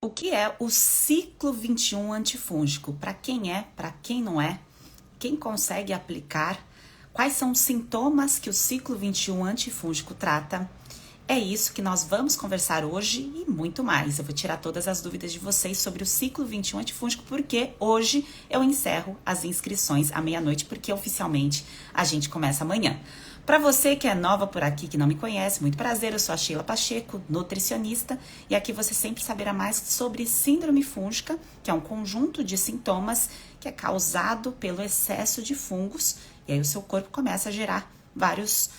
O que é o ciclo 21 antifúngico? Para quem é, para quem não é? Quem consegue aplicar? Quais são os sintomas que o ciclo 21 antifúngico trata? É isso que nós vamos conversar hoje e muito mais. Eu vou tirar todas as dúvidas de vocês sobre o ciclo 21 antifúngico, porque hoje eu encerro as inscrições à meia-noite, porque oficialmente a gente começa amanhã. Para você que é nova por aqui, que não me conhece, muito prazer, eu sou a Sheila Pacheco, nutricionista, e aqui você sempre saberá mais sobre síndrome fúngica, que é um conjunto de sintomas que é causado pelo excesso de fungos, e aí o seu corpo começa a gerar vários,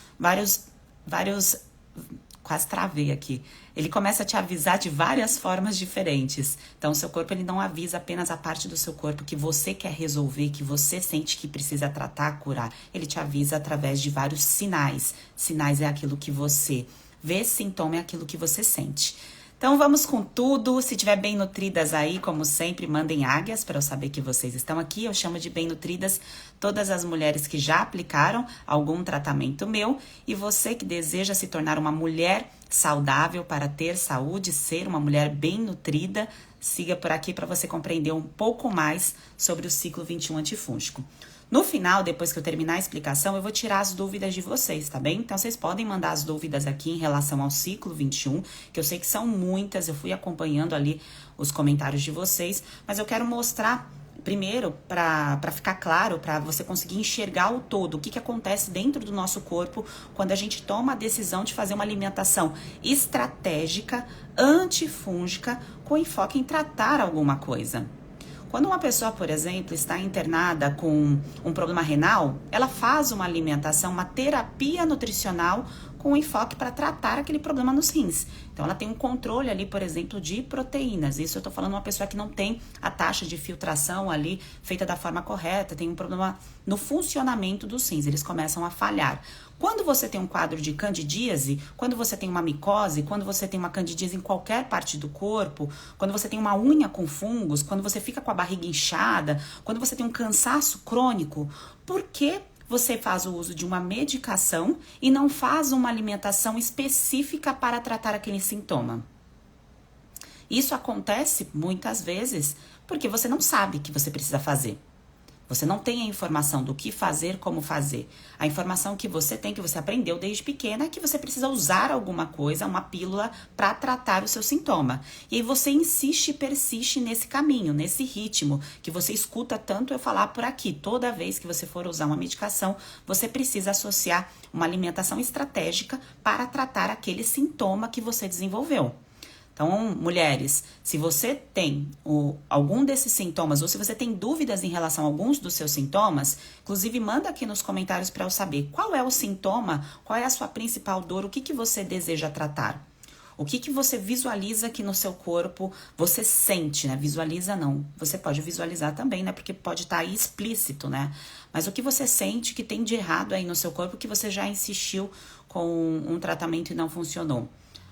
quase travei aqui. Ele começa a te avisar de várias formas diferentes. Então, o seu corpo ele não avisa apenas a parte do seu corpo que você quer resolver, que você sente que precisa tratar, curar. Ele te avisa através de vários sinais. Sinais é aquilo que você vê, sintoma é aquilo que você sente. Então, vamos com tudo. Se tiver bem nutridas aí, como sempre, mandem águias para eu saber que vocês estão aqui. Eu chamo de bem nutridas todas as mulheres que já aplicaram algum tratamento meu. E você que deseja se tornar uma mulher saudável para ter saúde, ser uma mulher bem nutrida, siga por aqui para você compreender um pouco mais sobre o ciclo 21 antifúngico. No final, depois que eu terminar a explicação, eu vou tirar as dúvidas de vocês, tá bem? Então, vocês podem mandar as dúvidas aqui em relação ao ciclo 21, que eu sei que são muitas, eu fui acompanhando ali os comentários de vocês, mas eu quero mostrar primeiro, para ficar claro, para você conseguir enxergar o todo, o que acontece dentro do nosso corpo quando a gente toma a decisão de fazer uma alimentação estratégica, antifúngica, com enfoque em tratar alguma coisa. Quando uma pessoa, por exemplo, está internada com um problema renal, ela faz uma alimentação, uma terapia nutricional com enfoque para tratar aquele problema nos rins. Então, ela tem um controle ali, por exemplo, de proteínas. Isso eu estou falando de uma pessoa que não tem a taxa de filtração ali feita da forma correta, tem um problema no funcionamento dos rins, eles começam a falhar. Quando você tem um quadro de candidíase, quando você tem uma micose, quando você tem uma candidíase em qualquer parte do corpo, quando você tem uma unha com fungos, quando você fica com a barriga inchada, quando você tem um cansaço crônico, por que você faz o uso de uma medicação e não faz uma alimentação específica para tratar aquele sintoma? Isso acontece muitas vezes porque você não sabe o que você precisa fazer. Você não tem a informação do que fazer, como fazer. A informação que você tem, que você aprendeu desde pequena, é que você precisa usar alguma coisa, uma pílula, para tratar o seu sintoma. E aí você insiste e persiste nesse caminho, nesse ritmo, que você escuta tanto eu falar por aqui. Toda vez que você for usar uma medicação, você precisa associar uma alimentação estratégica para tratar aquele sintoma que você desenvolveu. Então, mulheres, se você tem algum desses sintomas ou se você tem dúvidas em relação a alguns dos seus sintomas, inclusive manda aqui nos comentários para eu saber qual é o sintoma, qual é a sua principal dor, o que você deseja tratar. O que você visualiza aqui no seu corpo, você sente, né? Visualiza não, você pode visualizar também, né? Porque pode estar aí explícito, né? Mas o que você sente que tem de errado aí no seu corpo que você já insistiu com um tratamento e não funcionou.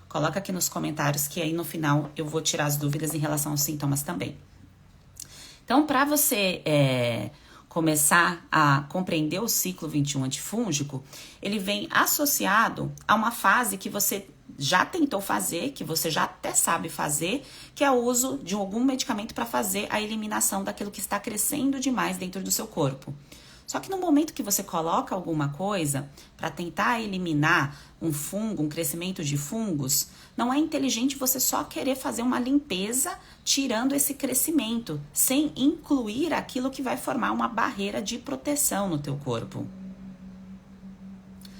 Coloca aqui nos comentários que aí no final eu vou tirar as dúvidas em relação aos sintomas também. Então, para você começar a compreender o ciclo 21 antifúngico, ele vem associado a uma fase que você já tentou fazer, que você já até sabe fazer, que é o uso de algum medicamento para fazer a eliminação daquilo que está crescendo demais dentro do seu corpo. Só que no momento que você coloca alguma coisa para tentar eliminar um fungo, um crescimento de fungos, não é inteligente você só querer fazer uma limpeza tirando esse crescimento, sem incluir aquilo que vai formar uma barreira de proteção no teu corpo.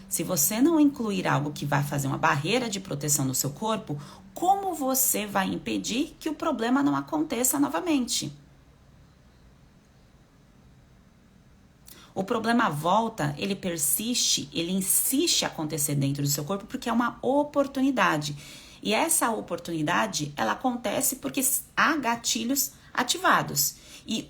Se você não incluir algo que vai fazer uma barreira de proteção no seu corpo, como você vai impedir que o problema não aconteça novamente? O problema volta, ele persiste, ele insiste a acontecer dentro do seu corpo porque é uma oportunidade. E essa oportunidade, ela acontece porque há gatilhos ativados. E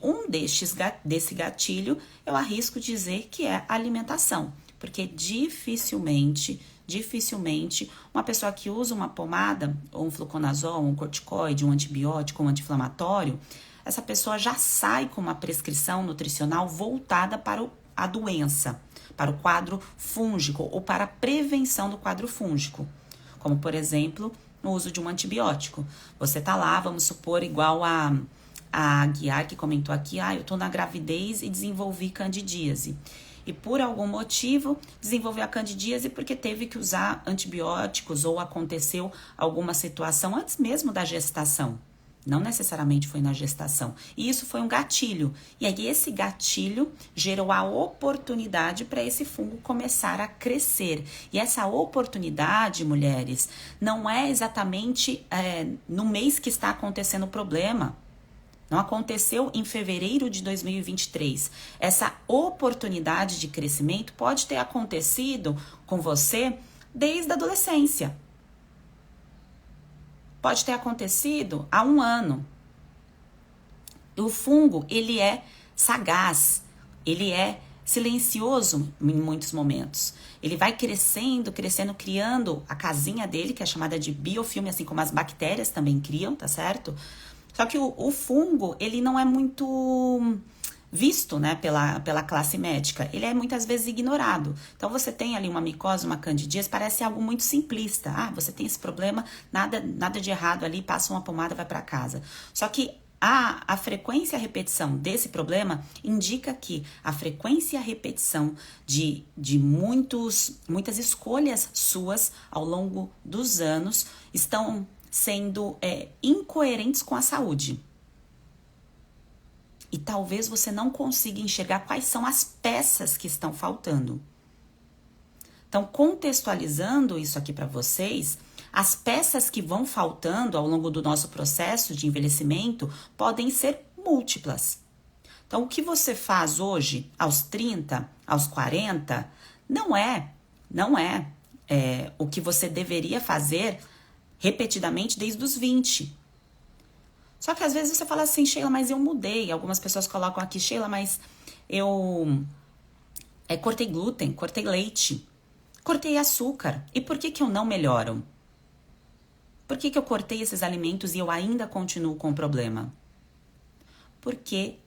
desse gatilho, eu arrisco dizer que é a alimentação. Porque dificilmente, uma pessoa que usa uma pomada, ou um fluconazol, um corticoide, um antibiótico, um anti-inflamatório, essa pessoa já sai com uma prescrição nutricional voltada para a doença, para o quadro fúngico ou para a prevenção do quadro fúngico. Como, por exemplo, no uso de um antibiótico. Você tá lá, vamos supor, igual a Guiar, que comentou aqui, eu tô na gravidez e desenvolvi candidíase. E por algum motivo desenvolveu a candidíase porque teve que usar antibióticos ou aconteceu alguma situação antes mesmo da gestação. Não necessariamente foi na gestação. E isso foi um gatilho. E aí esse gatilho gerou a oportunidade para esse fungo começar a crescer. E essa oportunidade, mulheres, não é exatamente no mês que está acontecendo o problema. Não aconteceu em fevereiro de 2023. Essa oportunidade de crescimento pode ter acontecido com você desde a adolescência. Pode ter acontecido há 1 ano. O fungo, ele é sagaz, ele é silencioso em muitos momentos. Ele vai crescendo, criando a casinha dele, que é chamada de biofilme, assim como as bactérias também criam, tá certo? Só que o fungo, ele não é muito visto, né, pela classe médica. Ele é muitas vezes ignorado. Então, você tem ali uma micose, uma candidíase, parece algo muito simplista. Você tem esse problema, nada de errado ali, passa uma pomada, vai para casa. Só que a frequência e a repetição desse problema indica que a frequência e a repetição de muitas escolhas suas ao longo dos anos estão sendo incoerentes com a saúde. E talvez você não consiga enxergar quais são as peças que estão faltando. Então, contextualizando isso aqui para vocês, as peças que vão faltando ao longo do nosso processo de envelhecimento podem ser múltiplas. Então, o que você faz hoje, aos 30, aos 40, não é o que você deveria fazer repetidamente desde os 20. Só que às vezes você fala assim, Sheila, mas eu mudei. Algumas pessoas colocam aqui, Sheila, mas eu cortei glúten, cortei leite, cortei açúcar. E por que eu não melhoro? Por que eu cortei esses alimentos e eu ainda continuo com o problema? Porque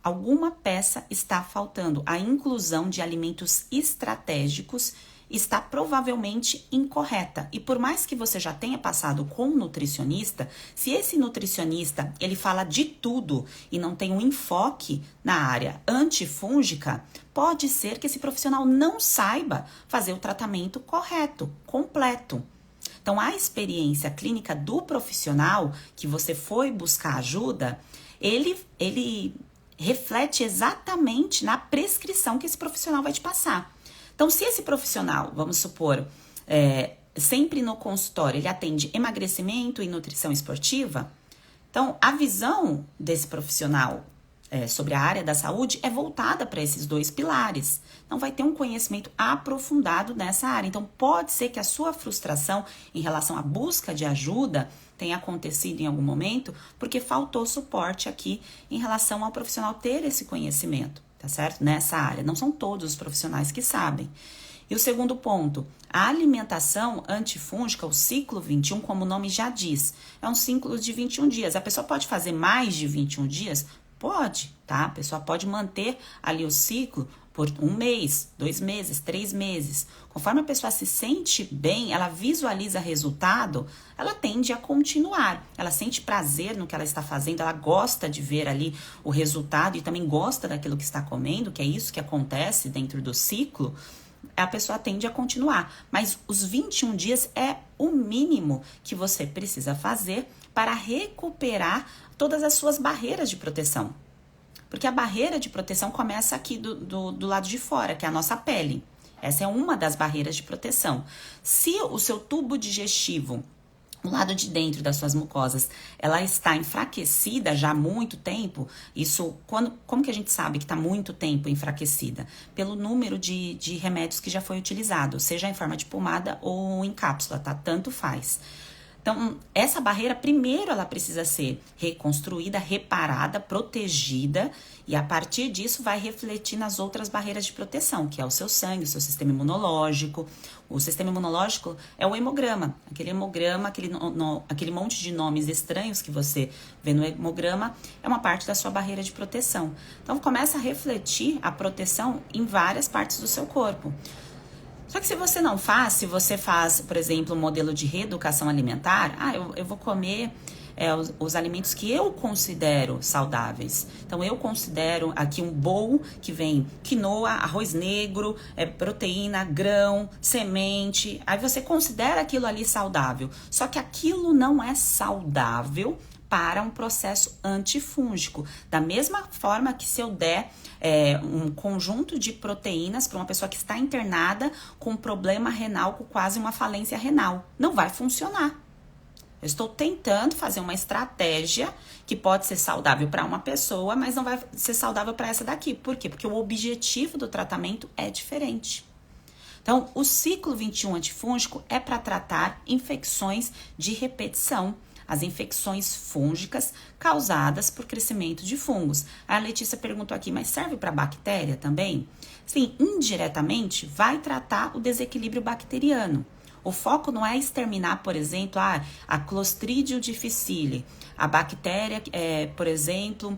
alguma peça está faltando. A inclusão de alimentos estratégicos está provavelmente incorreta. E por mais que você já tenha passado com um nutricionista, se esse nutricionista ele fala de tudo e não tem um enfoque na área antifúngica, pode ser que esse profissional não saiba fazer o tratamento correto, completo. Então, a experiência clínica do profissional que você foi buscar ajuda, ele reflete exatamente na prescrição que esse profissional vai te passar. Então, se esse profissional, vamos supor, sempre no consultório, ele atende emagrecimento e nutrição esportiva, então a visão desse profissional sobre a área da saúde é voltada para esses 2 pilares. Não vai ter um conhecimento aprofundado nessa área. Então, pode ser que a sua frustração em relação à busca de ajuda tenha acontecido em algum momento porque faltou suporte aqui em relação ao profissional ter esse conhecimento. Tá certo? Nessa área. Não são todos os profissionais que sabem. E o segundo ponto, a alimentação antifúngica, o ciclo 21, como o nome já diz, é um ciclo de 21 dias. A pessoa pode fazer mais de 21 dias? Pode, tá? A pessoa pode manter ali o ciclo por 1 mês, 2 meses, 3 meses. Conforme a pessoa se sente bem, ela visualiza resultado, ela tende a continuar. Ela sente prazer no que ela está fazendo, ela gosta de ver ali o resultado e também gosta daquilo que está comendo, que é isso que acontece dentro do ciclo, a pessoa tende a continuar. Mas os 21 dias é o mínimo que você precisa fazer para recuperar todas as suas barreiras de proteção. Porque a barreira de proteção começa aqui do lado de fora, que é a nossa pele. Essa é uma das barreiras de proteção. Se o seu tubo digestivo, o lado de dentro das suas mucosas, ela está enfraquecida já há muito tempo, isso, como que a gente sabe que está muito tempo enfraquecida? Pelo número de remédios que já foi utilizado, seja em forma de pomada ou em cápsula, tá? Tanto faz. Então, essa barreira, primeiro, ela precisa ser reconstruída, reparada, protegida, e a partir disso vai refletir nas outras barreiras de proteção, que é o seu sangue, o seu sistema imunológico. O sistema imunológico é o hemograma, aquele monte de nomes estranhos que você vê no hemograma, é uma parte da sua barreira de proteção. Então, começa a refletir a proteção em várias partes do seu corpo. Só que se você não faz, se você faz, por exemplo, um modelo de reeducação alimentar, eu vou comer os alimentos que eu considero saudáveis. Então, eu considero aqui um bowl que vem quinoa, arroz negro, proteína, grão, semente. Aí você considera aquilo ali saudável. Só que aquilo não é saudável para um processo antifúngico. Da mesma forma que se eu der um conjunto de proteínas para uma pessoa que está internada com um problema renal, com quase uma falência renal, não vai funcionar. Eu estou tentando fazer uma estratégia que pode ser saudável para uma pessoa, mas não vai ser saudável para essa daqui. Por quê? Porque o objetivo do tratamento é diferente. Então, o ciclo 21 antifúngico é para tratar infecções de repetição, as infecções fúngicas causadas por crescimento de fungos. A Letícia perguntou aqui, mas serve para bactéria também? Sim, indiretamente vai tratar o desequilíbrio bacteriano. O foco não é exterminar, por exemplo, a Clostridium difficile, a bactéria, por exemplo,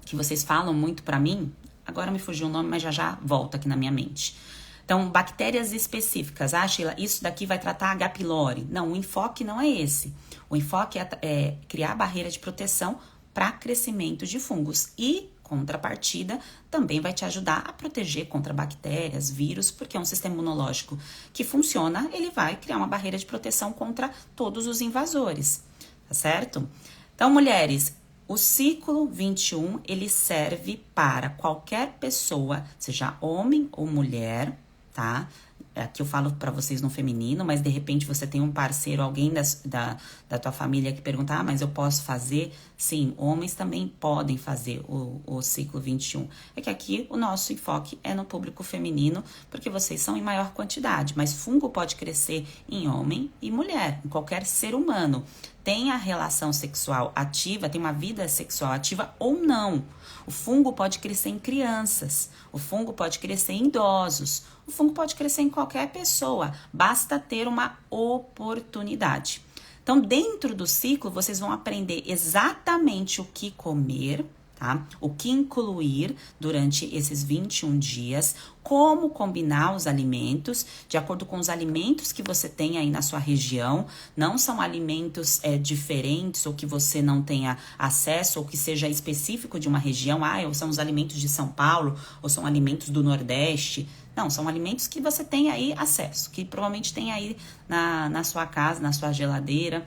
que vocês falam muito para mim, agora me fugiu o nome, mas já volta aqui na minha mente. Então, bactérias específicas. Sheila, isso daqui vai tratar H. pylori. Não, o enfoque não é esse. O enfoque é criar barreira de proteção para crescimento de fungos. E, contrapartida, também vai te ajudar a proteger contra bactérias, vírus, porque é um sistema imunológico que funciona, ele vai criar uma barreira de proteção contra todos os invasores, tá certo? Então, mulheres, o ciclo 21, ele serve para qualquer pessoa, seja homem ou mulher, tá? Aqui eu falo para vocês no feminino, mas de repente você tem um parceiro, alguém da tua família que pergunta, mas eu posso fazer? Sim, homens também podem fazer o ciclo 21. É que aqui o nosso enfoque é no público feminino, porque vocês são em maior quantidade, mas fungo pode crescer em homem e mulher, em qualquer ser humano. Tem a relação sexual ativa, tem uma vida sexual ativa ou não. O fungo pode crescer em crianças, o fungo pode crescer em idosos, o fungo pode crescer em qualquer pessoa, basta ter uma oportunidade. Então, dentro do ciclo, vocês vão aprender exatamente o que comer, tá? O que incluir durante esses 21 dias, como combinar os alimentos, de acordo com os alimentos que você tem aí na sua região. Não são alimentos diferentes ou que você não tenha acesso ou que seja específico de uma região. Ou são os alimentos de São Paulo ou são alimentos do Nordeste. Não, são alimentos que você tem aí acesso, que provavelmente tem aí na sua casa, na sua geladeira.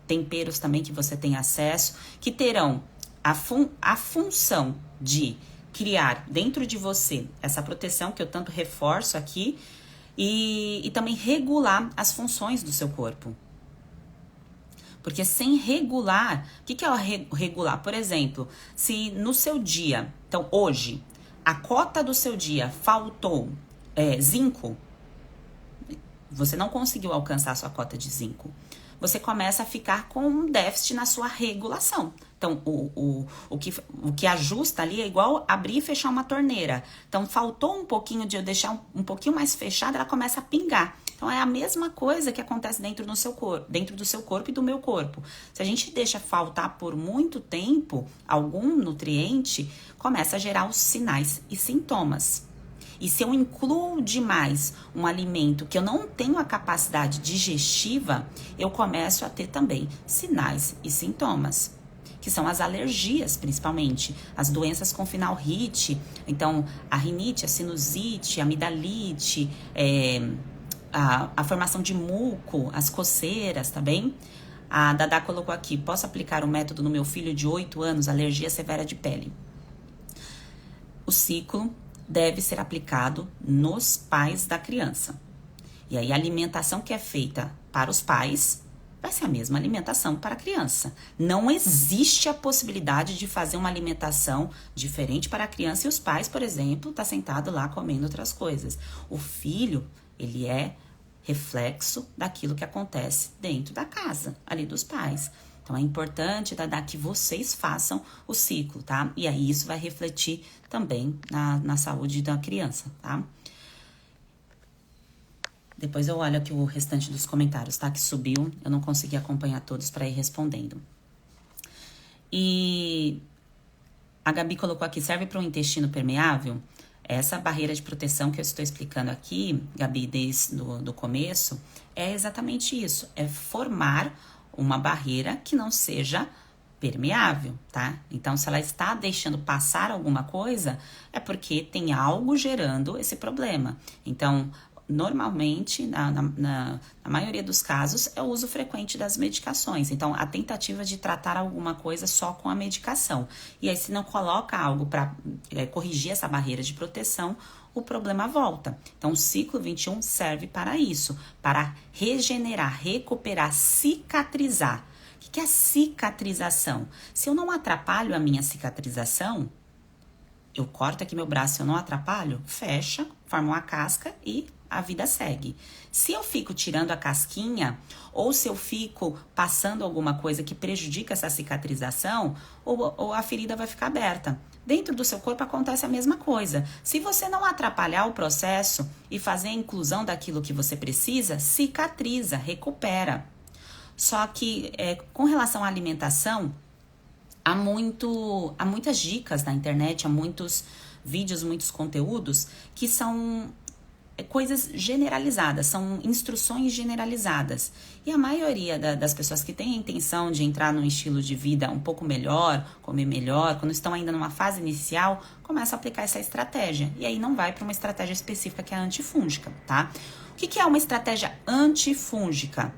Temperos também que você tem acesso, que terão a função de criar dentro de você essa proteção que eu tanto reforço aqui e também regular as funções do seu corpo. Porque sem regular, o que é o regular? Por exemplo, se no seu dia, então hoje, a cota do seu dia faltou zinco, você não conseguiu alcançar a sua cota de zinco, você começa a ficar com um déficit na sua regulação. Então, o que ajusta ali é igual abrir e fechar uma torneira. Então, faltou um pouquinho de eu deixar um pouquinho mais fechada, ela começa a pingar. Então, é a mesma coisa que acontece dentro do seu corpo e do meu corpo. Se a gente deixa faltar por muito tempo algum nutriente, começa a gerar os sinais e sintomas. E se eu incluo demais um alimento que eu não tenho a capacidade digestiva, eu começo a ter também sinais e sintomas, que são as alergias, principalmente, as doenças com final RIT, então a rinite, a sinusite, a amidalite, a formação de muco, as coceiras, tá bem? A Dada colocou aqui, posso aplicar o método no meu filho de 8 anos, alergia severa de pele? O ciclo deve ser aplicado nos pais da criança. E aí a alimentação que é feita para os pais vai ser a mesma alimentação para a criança. Não existe a possibilidade de fazer uma alimentação diferente para a criança e os pais, por exemplo, tá sentado lá comendo outras coisas. O filho, ele é reflexo daquilo que acontece dentro da casa, ali dos pais. Então, é importante, Dada, que vocês façam o ciclo, tá? E aí, isso vai refletir também na saúde da criança, tá? Depois eu olho aqui o restante dos comentários, tá? Que subiu, eu não consegui acompanhar todos para ir respondendo. E a Gabi colocou aqui, serve para um intestino permeável? Essa barreira de proteção que eu estou explicando aqui, Gabi, desde do começo, é exatamente isso. É formar uma barreira que não seja permeável, tá? Então, se ela está deixando passar alguma coisa, é porque tem algo gerando esse problema. Então, normalmente, na maioria dos casos, é o uso frequente das medicações. Então, a tentativa de tratar alguma coisa só com a medicação. E aí, se não coloca algo para corrigir essa barreira de proteção, o problema volta. Então, o ciclo 21 serve para isso, para regenerar, recuperar, cicatrizar. O que é a cicatrização? Se eu não atrapalho a minha cicatrização, eu corto aqui meu braço, eu não atrapalho, fecha, forma uma casca e a vida segue. Se eu fico tirando a casquinha, ou se eu fico passando alguma coisa que prejudica essa cicatrização, ou a ferida vai ficar aberta. Dentro do seu corpo acontece a mesma coisa. Se você não atrapalhar o processo e fazer a inclusão daquilo que você precisa, cicatriza, recupera. Só que com relação à alimentação, há muitas dicas na internet, há muitos vídeos, muitos conteúdos que são coisas generalizadas, são instruções generalizadas. E a maioria das pessoas que têm a intenção de entrar num estilo de vida um pouco melhor, comer melhor, quando estão ainda numa fase inicial, começam a aplicar essa estratégia. E aí não vai para uma estratégia específica que é a antifúngica, tá? O que é uma estratégia antifúngica?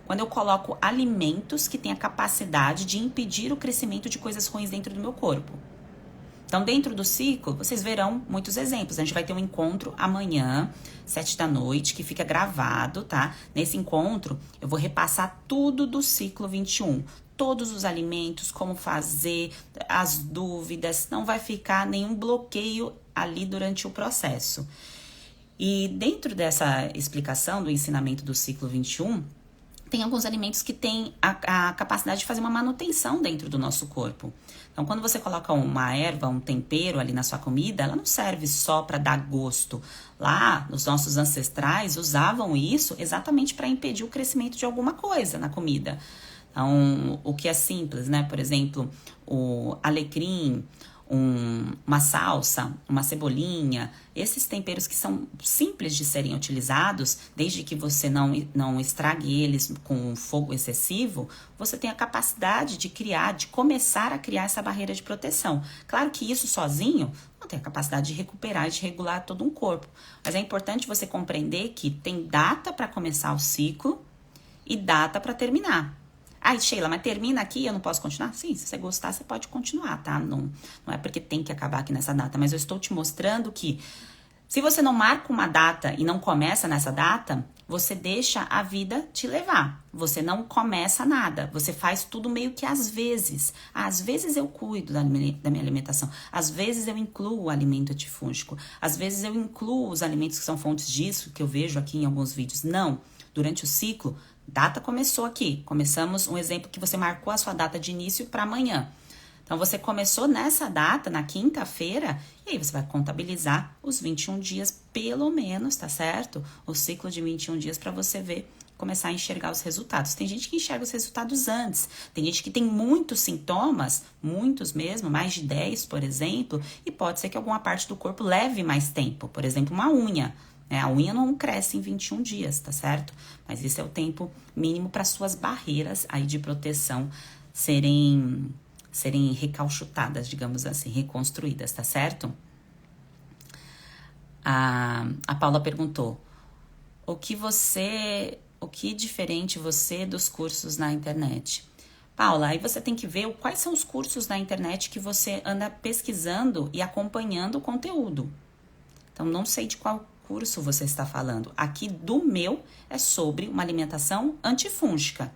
Quando eu coloco alimentos que têm a capacidade de impedir o crescimento de coisas ruins dentro do meu corpo. Então, dentro do ciclo, vocês verão muitos exemplos. A gente vai ter um encontro amanhã, 7 da noite, que fica gravado, tá? Nesse encontro, eu vou repassar tudo do ciclo 21. Todos os alimentos, como fazer, as dúvidas. Não vai ficar nenhum bloqueio ali durante o processo. E dentro dessa explicação do ensinamento do ciclo 21, tem alguns alimentos que têm a capacidade de fazer uma manutenção dentro do nosso corpo. Então, quando você coloca uma erva, um tempero ali na sua comida, ela não serve só para dar gosto. Lá, os nossos ancestrais usavam isso exatamente para impedir o crescimento de alguma coisa na comida. Então, o que é simples, né? Por exemplo, o alecrim, uma salsa, uma cebolinha, esses temperos que são simples de serem utilizados, desde que você não estrague eles com fogo excessivo, você tem a capacidade de começar a criar essa barreira de proteção. Claro que isso sozinho não tem a capacidade de recuperar e de regular todo um corpo, mas é importante você compreender que tem data para começar o ciclo e data para terminar. Ai, Sheila, mas termina aqui e eu não posso continuar? Sim, se você gostar, você pode continuar, tá? Não é porque tem que acabar aqui nessa data, mas eu estou te mostrando que se você não marca uma data e não começa nessa data, você deixa a vida te levar. Você não começa nada, você faz tudo meio que às vezes. Às vezes eu cuido da minha alimentação, às vezes eu incluo o alimento antifúngico, às vezes eu incluo os alimentos que são fontes disso, que eu vejo aqui em alguns vídeos. Não, durante o ciclo, data começou aqui. Começamos um exemplo que você marcou a sua data de início para amanhã. Então, você começou nessa data, na quinta-feira, e aí você vai contabilizar os 21 dias, pelo menos, tá certo? O ciclo de 21 dias para você ver, começar a enxergar os resultados. Tem gente que enxerga os resultados antes. Tem gente que tem muitos sintomas, muitos mesmo, mais de 10, por exemplo, e pode ser que alguma parte do corpo leve mais tempo. Por exemplo, uma unha. A unha não cresce em 21 dias, tá certo? Mas esse é o tempo mínimo para suas barreiras aí de proteção serem recauchutadas, digamos assim, reconstruídas, tá certo? A Paula perguntou, o que diferente você dos cursos na internet? Paula, aí você tem que ver quais são os cursos na internet que você anda pesquisando e acompanhando o conteúdo. Então, não sei de qual curso você está falando. Aqui do meu é sobre uma alimentação antifúngica,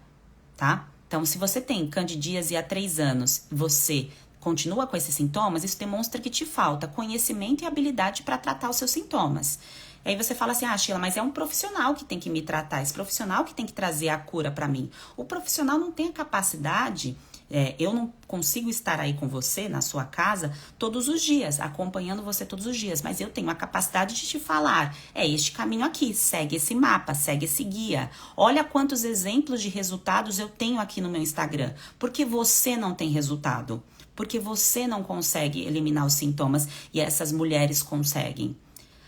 tá? Então, se você tem candidíase há 3 anos e você continua com esses sintomas, isso demonstra que te falta conhecimento e habilidade para tratar os seus sintomas. E aí você fala assim, Sheila, mas é um profissional que tem que me tratar, esse profissional que tem que trazer a cura para mim. O profissional não tem a capacidade Eu não consigo estar aí com você, na sua casa, todos os dias, acompanhando você todos os dias, mas eu tenho a capacidade de te falar, este caminho aqui, segue esse mapa, segue esse guia. Olha quantos exemplos de resultados eu tenho aqui no meu Instagram. Porque você não tem resultado. Porque você não consegue eliminar os sintomas e essas mulheres conseguem.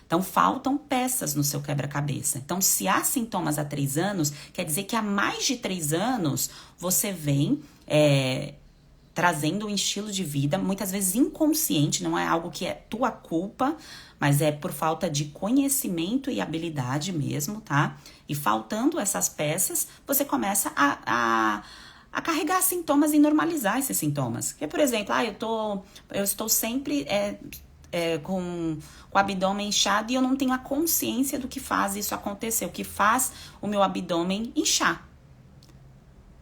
Então, faltam peças no seu quebra-cabeça. Então, se há sintomas há 3 anos, quer dizer que há mais de 3 anos você vem trazendo um estilo de vida, muitas vezes inconsciente, não é algo que é tua culpa, mas é por falta de conhecimento e habilidade mesmo, tá? E faltando essas peças, você começa a carregar sintomas e normalizar esses sintomas. Porque, por exemplo, eu estou sempre com o abdômen inchado e eu não tenho a consciência do que faz isso acontecer, o que faz o meu abdômen inchar.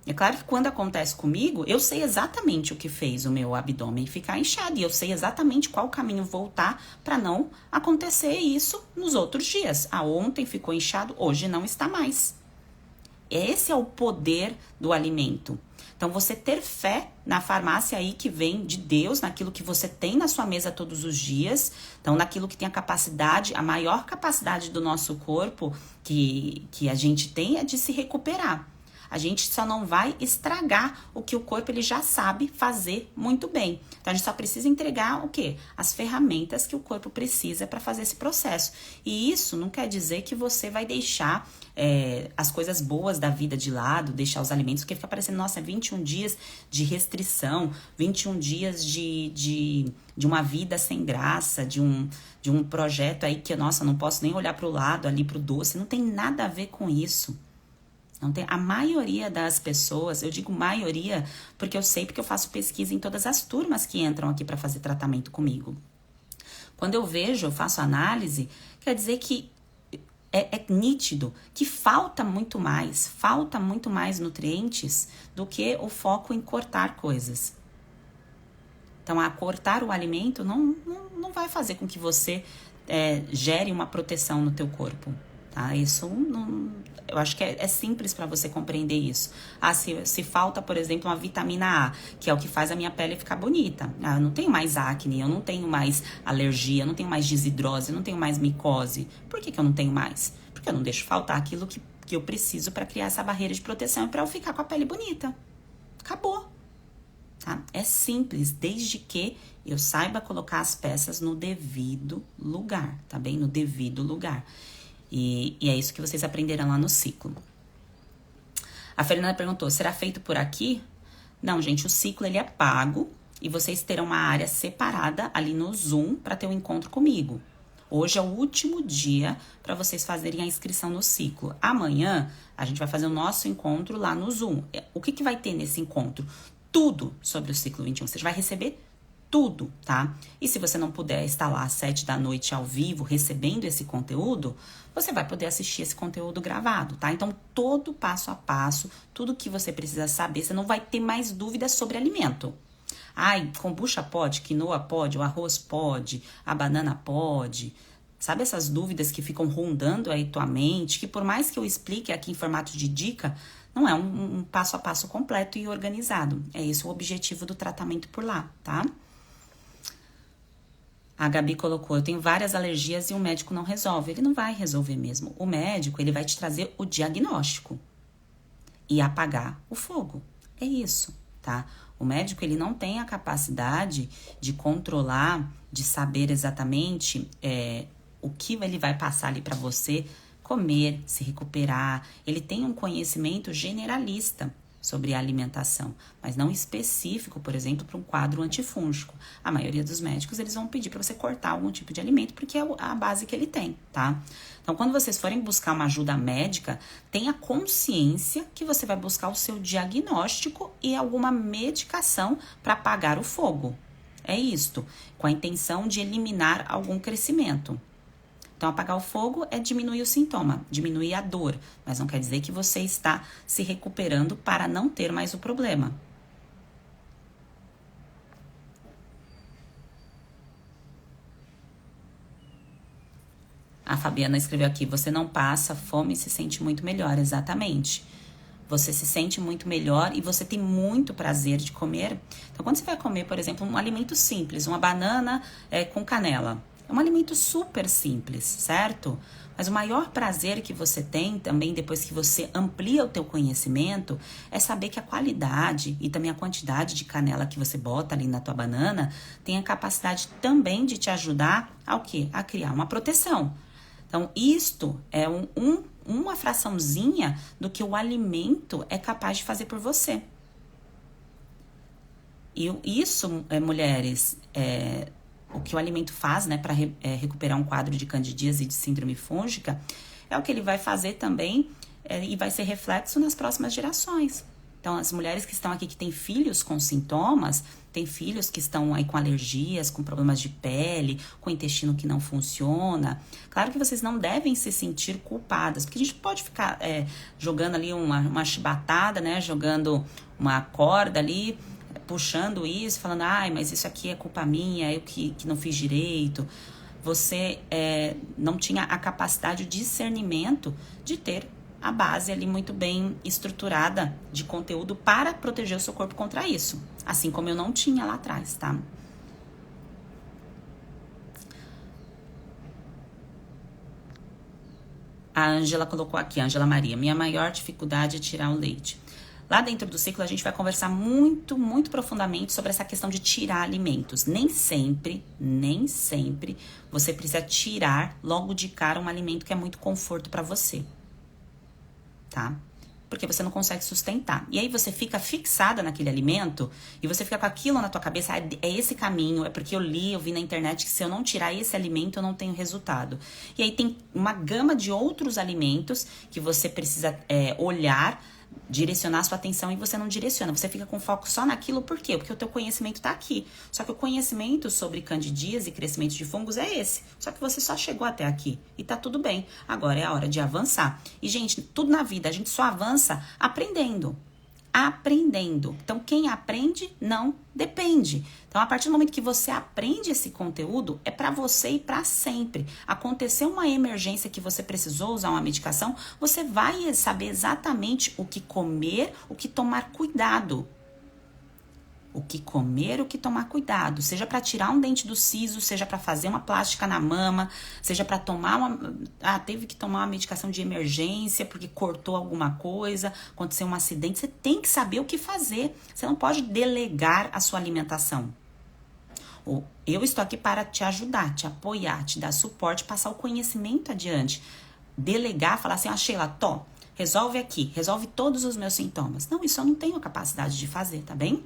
É claro que quando acontece comigo, eu sei exatamente o que fez o meu abdômen ficar inchado e eu sei exatamente qual caminho voltar para não acontecer isso nos outros dias. Ontem ficou inchado, hoje não está mais. Esse é o poder do alimento. Então, você ter fé na farmácia aí que vem de Deus, naquilo que você tem na sua mesa todos os dias, então naquilo que tem a capacidade, a maior capacidade do nosso corpo que a gente tem é de se recuperar. A gente só não vai estragar o que o corpo ele já sabe fazer muito bem. Então, a gente só precisa entregar o quê? As ferramentas que o corpo precisa para fazer esse processo. E isso não quer dizer que você vai deixar as coisas boas da vida de lado, deixar os alimentos, porque fica parecendo, nossa, 21 dias de restrição, 21 dias de uma vida sem graça, de um projeto aí que, nossa, não posso nem olhar para o lado, ali para o doce. Não tem nada a ver com isso. Não tem, a maioria das pessoas, eu digo maioria porque eu sei, porque eu faço pesquisa em todas as turmas que entram aqui para fazer tratamento comigo. Quando eu faço análise, quer dizer que é nítido que falta muito mais nutrientes do que o foco em cortar coisas. Então, cortar o alimento não vai fazer com que você gere uma proteção no teu corpo. Tá? Isso eu acho que é simples para você compreender isso. Se falta, por exemplo, uma vitamina A, que é o que faz a minha pele ficar bonita. Eu não tenho mais acne, eu não tenho mais alergia, eu não tenho mais desidrose, eu não tenho mais micose. Por que eu não tenho mais? Porque eu não deixo faltar aquilo que eu preciso para criar essa barreira de proteção e para eu ficar com a pele bonita. Acabou. Tá? É simples, desde que eu saiba colocar as peças no devido lugar, tá bem? No devido lugar. E é isso que vocês aprenderão lá no ciclo. A Fernanda perguntou, será feito por aqui? Não, gente, o ciclo ele é pago e vocês terão uma área separada ali no Zoom para ter um encontro comigo. Hoje é o último dia para vocês fazerem a inscrição no ciclo. Amanhã a gente vai fazer o nosso encontro lá no Zoom. O que vai ter nesse encontro? Tudo sobre o ciclo 21. Você vai receber tudo, tá? E se você não puder estar lá às 7 da noite ao vivo recebendo esse conteúdo, você vai poder assistir esse conteúdo gravado, tá? Então, todo passo a passo, tudo que você precisa saber, você não vai ter mais dúvidas sobre alimento. Kombucha pode, quinoa pode, o arroz pode, a banana pode. Sabe essas dúvidas que ficam rondando aí tua mente, que por mais que eu explique aqui em formato de dica, não é um passo a passo completo e organizado. É esse o objetivo do tratamento por lá, tá? A Gabi colocou, eu tenho várias alergias e o médico não resolve. Ele não vai resolver mesmo. O médico, ele vai te trazer o diagnóstico e apagar o fogo. É isso, tá? O médico, ele não tem a capacidade de controlar, de saber exatamente o que ele vai passar ali para você comer, se recuperar. Ele tem um conhecimento generalista sobre a alimentação, mas não específico, por exemplo, para um quadro antifúngico. A maioria dos médicos, eles vão pedir para você cortar algum tipo de alimento, porque é a base que ele tem, tá? Então, quando vocês forem buscar uma ajuda médica, tenha consciência que você vai buscar o seu diagnóstico e alguma medicação para apagar o fogo. É isto, com a intenção de eliminar algum crescimento. Então, apagar o fogo é diminuir o sintoma, diminuir a dor, mas não quer dizer que você está se recuperando para não ter mais o problema. A Fabiana escreveu aqui, você não passa fome e se sente muito melhor, exatamente. você se sente muito melhor e você tem muito prazer de comer. Então, quando você vai comer, por exemplo, um alimento simples, uma banana com canela, é um alimento super simples, certo? Mas o maior prazer que você tem também, depois que você amplia o teu conhecimento, é saber que a qualidade e também a quantidade de canela que você bota ali na tua banana tem a capacidade também de te ajudar ao quê? A criar uma proteção. Então, isto é uma fraçãozinha do que o alimento é capaz de fazer por você. E isso, mulheres, o que o alimento faz, né, para recuperar um quadro de candidíase e de síndrome fúngica, é o que ele vai fazer também e vai ser reflexo nas próximas gerações. Então, as mulheres que estão aqui, que têm filhos com sintomas, tem filhos que estão aí com alergias, com problemas de pele, com intestino que não funciona. Claro que vocês não devem se sentir culpadas, porque a gente pode ficar jogando ali uma chibatada, né, jogando uma corda ali, puxando isso, falando, ai, mas isso aqui é culpa minha, eu que não fiz direito. Você não tinha a capacidade de discernimento de ter a base ali muito bem estruturada de conteúdo para proteger o seu corpo contra isso. Assim como eu não tinha lá atrás, tá? A Ângela colocou aqui, a Ângela Maria, minha maior dificuldade é tirar o leite. Lá dentro do ciclo a gente vai conversar muito, muito profundamente sobre essa questão de tirar alimentos. Nem sempre você precisa tirar logo de cara um alimento que é muito conforto para você. Tá? Porque você não consegue sustentar. E aí você fica fixada naquele alimento e você fica com aquilo na tua cabeça, é esse caminho, é porque eu vi na internet que se eu não tirar esse alimento eu não tenho resultado. E aí tem uma gama de outros alimentos que você precisa olhar, direcionar sua atenção e você não direciona, você fica com foco só naquilo, por quê? Porque o teu conhecimento tá aqui, só que o conhecimento sobre candidíase e crescimento de fungos é esse, só que você só chegou até aqui e tá tudo bem, agora é a hora de avançar. E gente, tudo na vida a gente só avança aprendendo. Então quem aprende não depende. Então a partir do momento que você aprende esse conteúdo é para você e para sempre. Aconteceu uma emergência que você precisou usar uma medicação, você vai saber exatamente o que comer, o que tomar cuidado. O que comer, o que tomar cuidado, seja para tirar um dente do siso, seja para fazer uma plástica na mama, seja para tomar teve que tomar uma medicação de emergência porque cortou alguma coisa, aconteceu um acidente, você tem que saber o que fazer. Você não pode delegar a sua alimentação. Eu estou aqui para te ajudar, te apoiar, te dar suporte, passar o conhecimento adiante. Delegar, falar assim, Sheila, resolve aqui, resolve todos os meus sintomas. Não, isso eu não tenho a capacidade de fazer, tá bem?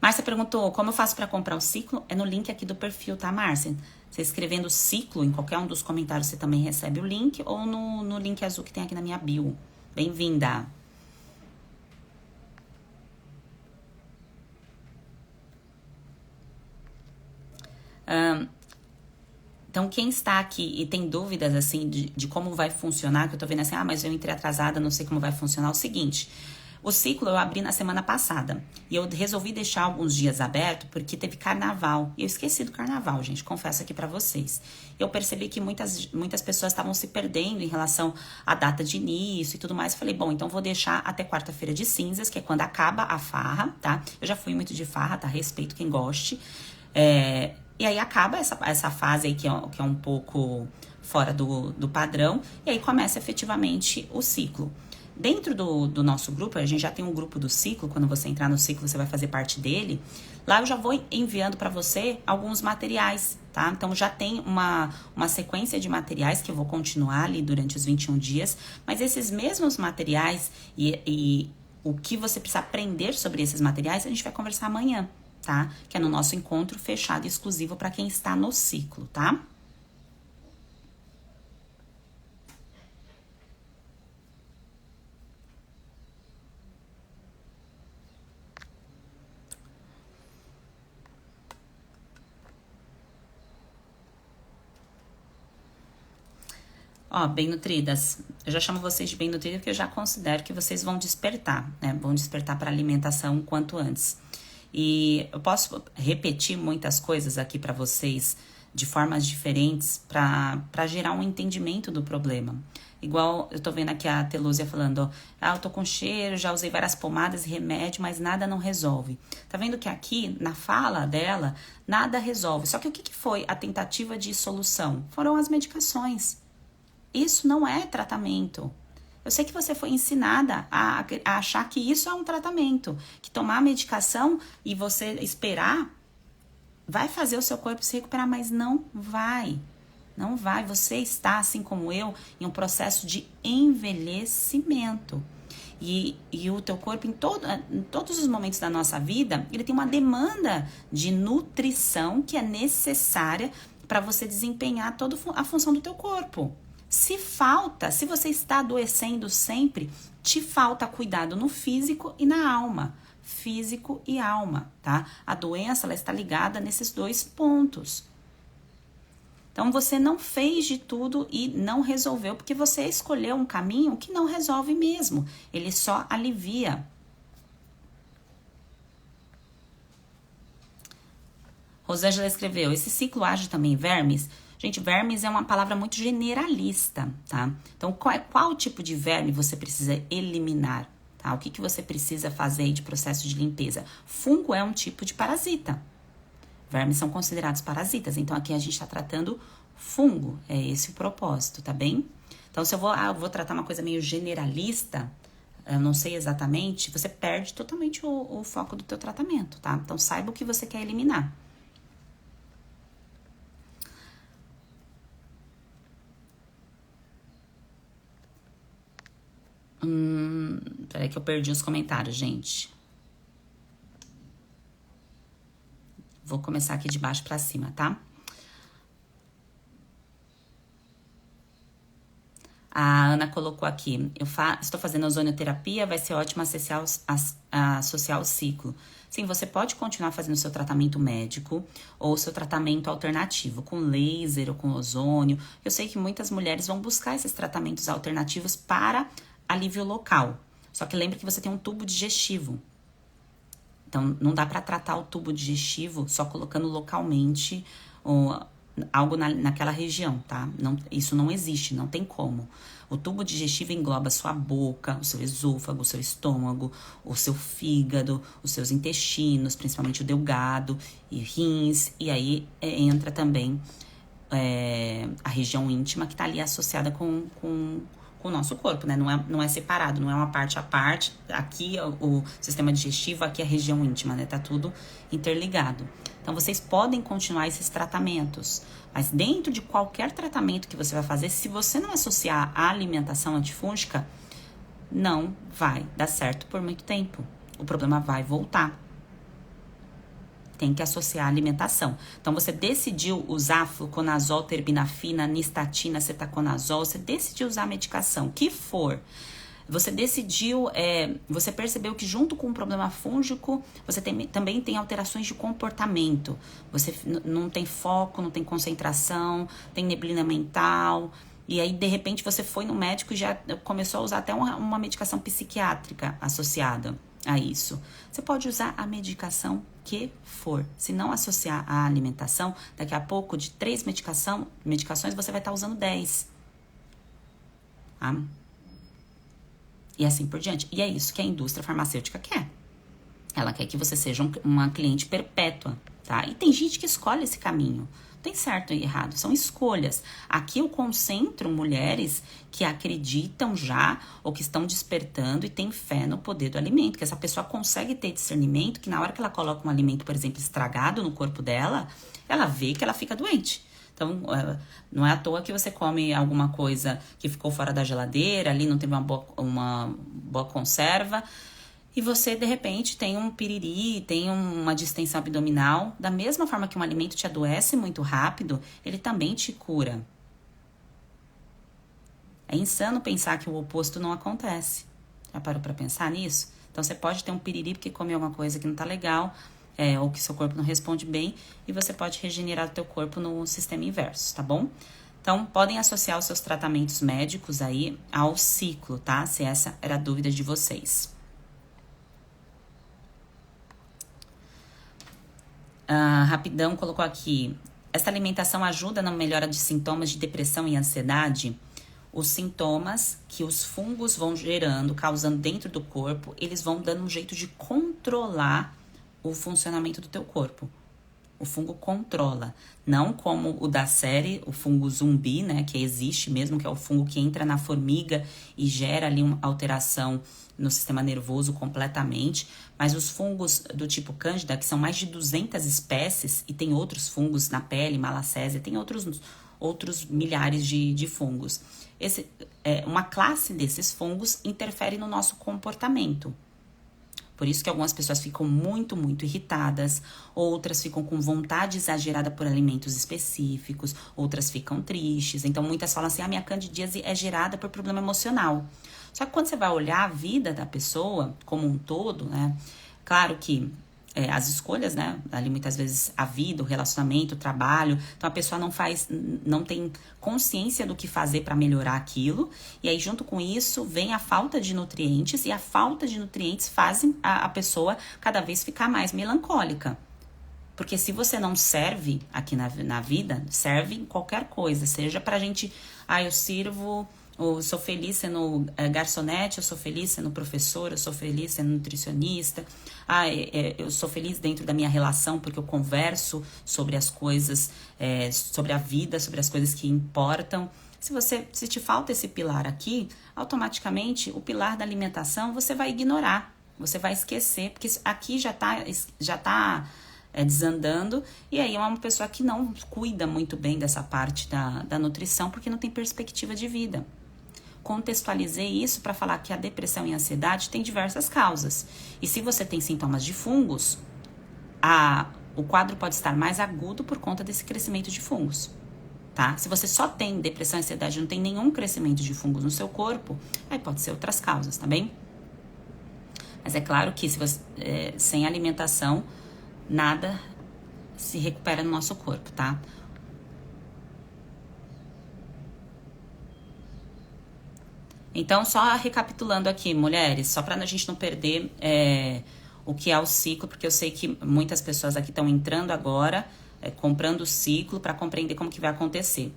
Márcia perguntou, como eu faço para comprar o ciclo? É no link aqui do perfil, tá, Márcia? Você escrevendo ciclo em qualquer um dos comentários, você também recebe o link, ou no link azul que tem aqui na minha bio. Bem-vinda! Então, quem está aqui e tem dúvidas, assim, de como vai funcionar, que eu tô vendo assim, mas eu entrei atrasada, não sei como vai funcionar, é o seguinte... O ciclo eu abri na semana passada e eu resolvi deixar alguns dias aberto porque teve carnaval. E eu esqueci do carnaval, gente, confesso aqui pra vocês. Eu percebi que muitas pessoas estavam se perdendo em relação à data de início e tudo mais. Eu falei, bom, então vou deixar até quarta-feira de cinzas, que é quando acaba a farra, tá? Eu já fui muito de farra, tá? Respeito quem goste. E aí acaba essa fase aí que é um pouco fora do padrão. E aí começa efetivamente o ciclo. Dentro do nosso grupo, a gente já tem um grupo do ciclo, quando você entrar no ciclo, você vai fazer parte dele. Lá eu já vou enviando para você alguns materiais, tá? Então já tem uma sequência de materiais que eu vou continuar ali durante os 21 dias, mas esses mesmos materiais e o que você precisa aprender sobre esses materiais, a gente vai conversar amanhã, tá? Que é no nosso encontro fechado e exclusivo para quem está no ciclo, tá? Bem nutridas. Eu já chamo vocês de bem nutridas porque eu já considero que vocês vão despertar, né? Vão despertar para alimentação o quanto antes. E eu posso repetir muitas coisas aqui para vocês de formas diferentes para gerar um entendimento do problema. Igual eu tô vendo aqui a Telúzia falando, ó, eu tô com cheiro, já usei várias pomadas e remédio, mas nada não resolve. Tá vendo que aqui, na fala dela, nada resolve. Só que o que foi a tentativa de solução? Foram as medicações. Isso não é tratamento. Eu sei que você foi ensinada a achar que isso é um tratamento, que tomar medicação e você esperar vai fazer o seu corpo se recuperar, mas não vai. Não vai. Você está, assim como eu, em um processo de envelhecimento. E o teu corpo, em todos os momentos da nossa vida, ele tem uma demanda de nutrição que é necessária para você desempenhar toda a função do teu corpo. Se você está adoecendo sempre, te falta cuidado no físico e na alma. Físico e alma, tá? A doença, ela está ligada nesses dois pontos. Então, você não fez de tudo e não resolveu, porque você escolheu um caminho que não resolve mesmo. Ele só alivia. Rosângela escreveu, esse ciclo age também vermes? Gente, vermes é uma palavra muito generalista, tá? Então, qual tipo de verme você precisa eliminar? Tá? O que você precisa fazer aí de processo de limpeza? Fungo é um tipo de parasita. Vermes são considerados parasitas, então aqui a gente está tratando fungo, é esse o propósito, tá bem? Então, se eu vou tratar uma coisa meio generalista, eu não sei exatamente, você perde totalmente o foco do teu tratamento, tá? Então, saiba o que você quer eliminar. Peraí que eu perdi os comentários, gente. Vou começar aqui de baixo pra cima, tá? A Ana colocou aqui, estou fazendo ozonioterapia, vai ser ótimo associar o ciclo. Sim, você pode continuar fazendo o seu tratamento médico ou o seu tratamento alternativo, com laser ou com ozônio. Eu sei que muitas mulheres vão buscar esses tratamentos alternativos para alívio local. Só que lembre que você tem um tubo digestivo. Então, não dá para tratar o tubo digestivo só colocando localmente algo naquela região, tá? Isso não existe, não tem como. O tubo digestivo engloba a sua boca, o seu esôfago, o seu estômago, o seu fígado, os seus intestinos, principalmente o delgado e rins. E aí entra também a região íntima que tá ali associada com o nosso corpo, né? Não é separado, não é uma parte à parte. Aqui o sistema digestivo, aqui a região íntima, né? Tá tudo interligado. Então, vocês podem continuar esses tratamentos, mas dentro de qualquer tratamento que você vai fazer, se você não associar a alimentação antifúngica, não vai dar certo por muito tempo. O problema vai voltar. Tem que associar a alimentação. Então, você decidiu usar fluconazol, terbinafina, nistatina, cetaconazol, você decidiu usar a medicação, que for. Você decidiu, você percebeu que junto com o problema fúngico, você também tem alterações de comportamento. Você não tem foco, não tem concentração, tem neblina mental. E aí, de repente, você foi no médico e já começou a usar até uma medicação psiquiátrica associada a isso. Você pode usar a medicação que for. Se não associar à alimentação, daqui a pouco, de 3 medicações, você vai estar usando 10. Tá? E assim por diante. E é isso que a indústria farmacêutica quer. Ela quer que você seja uma cliente perpétua, tá? E tem gente que escolhe esse caminho. Não tem certo e errado, são escolhas. Aqui eu concentro mulheres que acreditam já ou que estão despertando e têm fé no poder do alimento. Que essa pessoa consegue ter discernimento que na hora que ela coloca um alimento, por exemplo, estragado no corpo dela, ela vê que ela fica doente. Então, não é à toa que você come alguma coisa que ficou fora da geladeira, ali não teve uma boa conserva, e você, de repente, tem um piriri, tem uma distensão abdominal. Da mesma forma que um alimento te adoece muito rápido, ele também te cura. É insano pensar que o oposto não acontece. Já parou pra pensar nisso? Então, você pode ter um piriri porque comeu alguma coisa que não tá legal, ou que seu corpo não responde bem, e você pode regenerar o teu corpo no sistema inverso, tá bom? Então, podem associar os seus tratamentos médicos aí ao ciclo, tá? Se essa era a dúvida de vocês. Rapidão colocou aqui, essa alimentação ajuda na melhora de sintomas de depressão e ansiedade? os sintomas que os fungos vão gerando, causando dentro do corpo, eles vão dando um jeito de controlar o funcionamento do teu corpo. O fungo controla, não como o da série, o fungo zumbi, né, que existe mesmo, que é o fungo que entra na formiga e gera ali uma alteração no sistema nervoso completamente, mas os fungos do tipo Cândida, que são mais de 200 espécies, e tem outros fungos na pele, malacésia, tem outros milhares de fungos. Uma classe desses fungos interfere no nosso comportamento. Por isso que algumas pessoas ficam muito, muito irritadas, outras ficam com vontade exagerada por alimentos específicos, outras ficam tristes. Então, muitas falam assim, minha candidíase é gerada por problema emocional. Só que quando você vai olhar a vida da pessoa como um todo, né? Claro que as escolhas, né? Ali muitas vezes a vida, o relacionamento, o trabalho. Então a pessoa não tem consciência do que fazer para melhorar aquilo. E aí junto com isso vem a falta de nutrientes. E a falta de nutrientes fazem a pessoa cada vez ficar mais melancólica. Porque se você não serve aqui na vida, serve em qualquer coisa. Seja pra gente, eu sirvo... Eu sou feliz sendo garçonete, eu sou feliz sendo professora, eu sou feliz sendo nutricionista. Eu sou feliz dentro da minha relação porque eu converso sobre as coisas, sobre a vida, sobre as coisas que importam. Se te falta esse pilar aqui, automaticamente o pilar da alimentação você vai ignorar, você vai esquecer, porque aqui já tá desandando, e aí é uma pessoa que não cuida muito bem dessa parte da nutrição porque não tem perspectiva de vida. Contextualizei isso para falar que a depressão e a ansiedade têm diversas causas. E se você tem sintomas de fungos, o quadro pode estar mais agudo por conta desse crescimento de fungos, tá? Se você só tem depressão e ansiedade e não tem nenhum crescimento de fungos no seu corpo, aí pode ser outras causas, tá bem? Mas é claro que sem alimentação, nada se recupera no nosso corpo, tá? Então, só recapitulando aqui, mulheres, só pra gente não perder o que é o ciclo, porque eu sei que muitas pessoas aqui estão entrando agora, comprando o ciclo para compreender como que vai acontecer.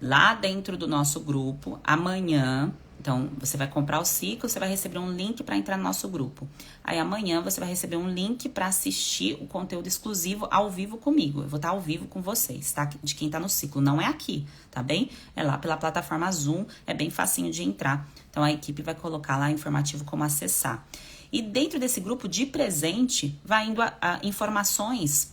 Lá dentro do nosso grupo, amanhã, então você vai comprar o ciclo, você vai receber um link para entrar no nosso grupo. Aí amanhã você vai receber um link para assistir o conteúdo exclusivo ao vivo comigo. Eu vou estar ao vivo com vocês, tá? De quem tá no ciclo, não é aqui, tá bem? É lá pela plataforma Zoom, é bem facinho de entrar. Então a equipe vai colocar lá informativo como acessar. E dentro desse grupo de presente, vai indo informações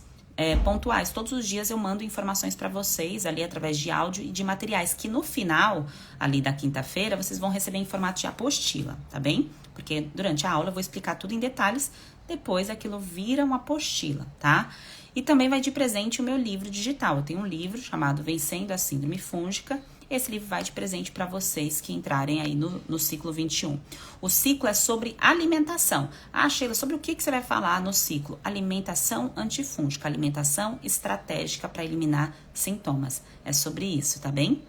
pontuais. Todos os dias eu mando informações para vocês ali através de áudio e de materiais, que no final, ali da quinta-feira, vocês vão receber em formato de apostila, tá bem? Porque durante a aula eu vou explicar tudo em detalhes, depois aquilo vira uma apostila, tá? E também vai de presente o meu livro digital. Eu tenho um livro chamado Vencendo a Síndrome Fúngica. Esse livro vai de presente para vocês que entrarem aí no ciclo 21. O ciclo é sobre alimentação. Sheila, sobre o que você vai falar no ciclo? Alimentação antifúngica, alimentação estratégica para eliminar sintomas. É sobre isso, tá bem?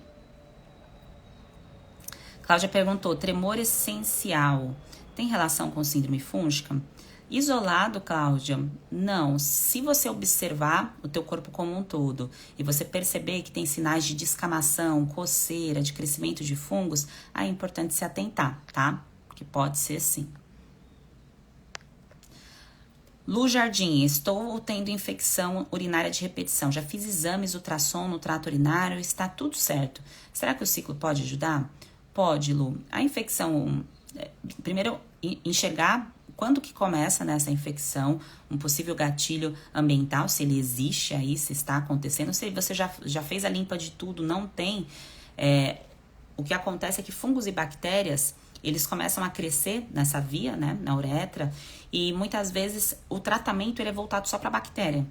Cláudia perguntou, tremor essencial tem relação com síndrome fúngica? Isolado, Cláudia, não. Se você observar o teu corpo como um todo e você perceber que tem sinais de descamação, coceira, de crescimento de fungos, aí é importante se atentar, tá? Porque pode ser sim. Lu Jardim, estou tendo infecção urinária de repetição. Já fiz exames, ultrassom no trato urinário, está tudo certo. Será que o ciclo pode ajudar? Pode, Lu. A infecção, primeiro enxergar quando que começa nessa infecção, um possível gatilho ambiental, se ele existe aí, se está acontecendo. Se você já fez a limpa de tudo, não tem, o que acontece é que fungos e bactérias, eles começam a crescer nessa via, né, na uretra, e muitas vezes o tratamento ele é voltado só para a bactéria.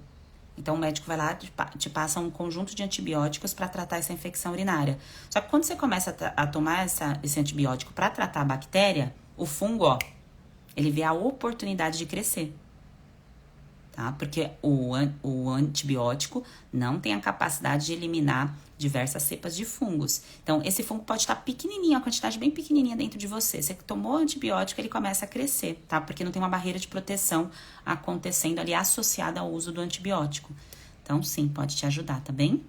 Então o médico vai lá e te passa um conjunto de antibióticos para tratar essa infecção urinária. Só que quando você começa a tomar esse antibiótico para tratar a bactéria, o fungo, ele vê a oportunidade de crescer, tá? Porque o antibiótico não tem a capacidade de eliminar diversas cepas de fungos. Então, esse fungo pode estar pequenininho, a quantidade bem pequenininha dentro de você. Você tomou antibiótico, ele começa a crescer, tá? Porque não tem uma barreira de proteção acontecendo ali associada ao uso do antibiótico. Então, sim, pode te ajudar, tá bem?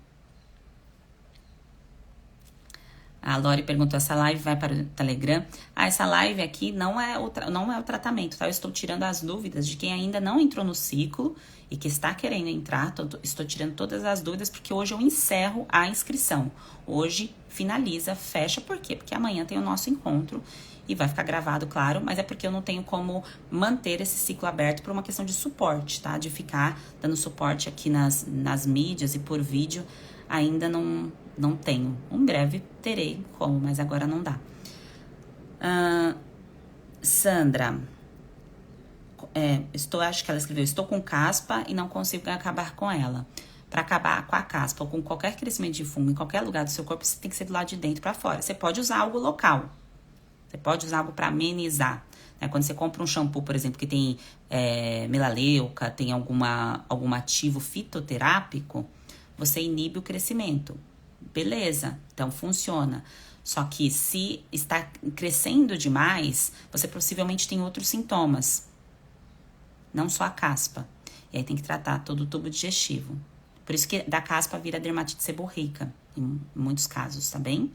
A Lori perguntou, essa live vai para o Telegram? Essa live aqui não é o tratamento, tá? Eu estou tirando as dúvidas de quem ainda não entrou no ciclo e que está querendo entrar. Estou tirando todas as dúvidas porque hoje eu encerro a inscrição. Hoje finaliza, fecha. Por quê? Porque amanhã tem o nosso encontro e vai ficar gravado, claro, mas é porque eu não tenho como manter esse ciclo aberto por uma questão de suporte, tá? De ficar dando suporte aqui nas mídias e por vídeo, ainda não tenho. Em breve terei como, mas agora não dá. Sandra, acho que ela escreveu, estou com caspa e não consigo acabar com ela. Para acabar com a caspa ou com qualquer crescimento de fungo em qualquer lugar do seu corpo, você tem que ser do lado de dentro para fora. Você pode usar algo local. Você pode usar algo para amenizar. Né? Quando você compra um shampoo, por exemplo, que tem melaleuca, tem algum ativo fitoterápico, você inibe o crescimento. Beleza, então funciona. Só que se está crescendo demais, você possivelmente tem outros sintomas. Não só a caspa. E aí tem que tratar todo o tubo digestivo. Por isso que da caspa vira dermatite seborreica, em muitos casos, tá bem?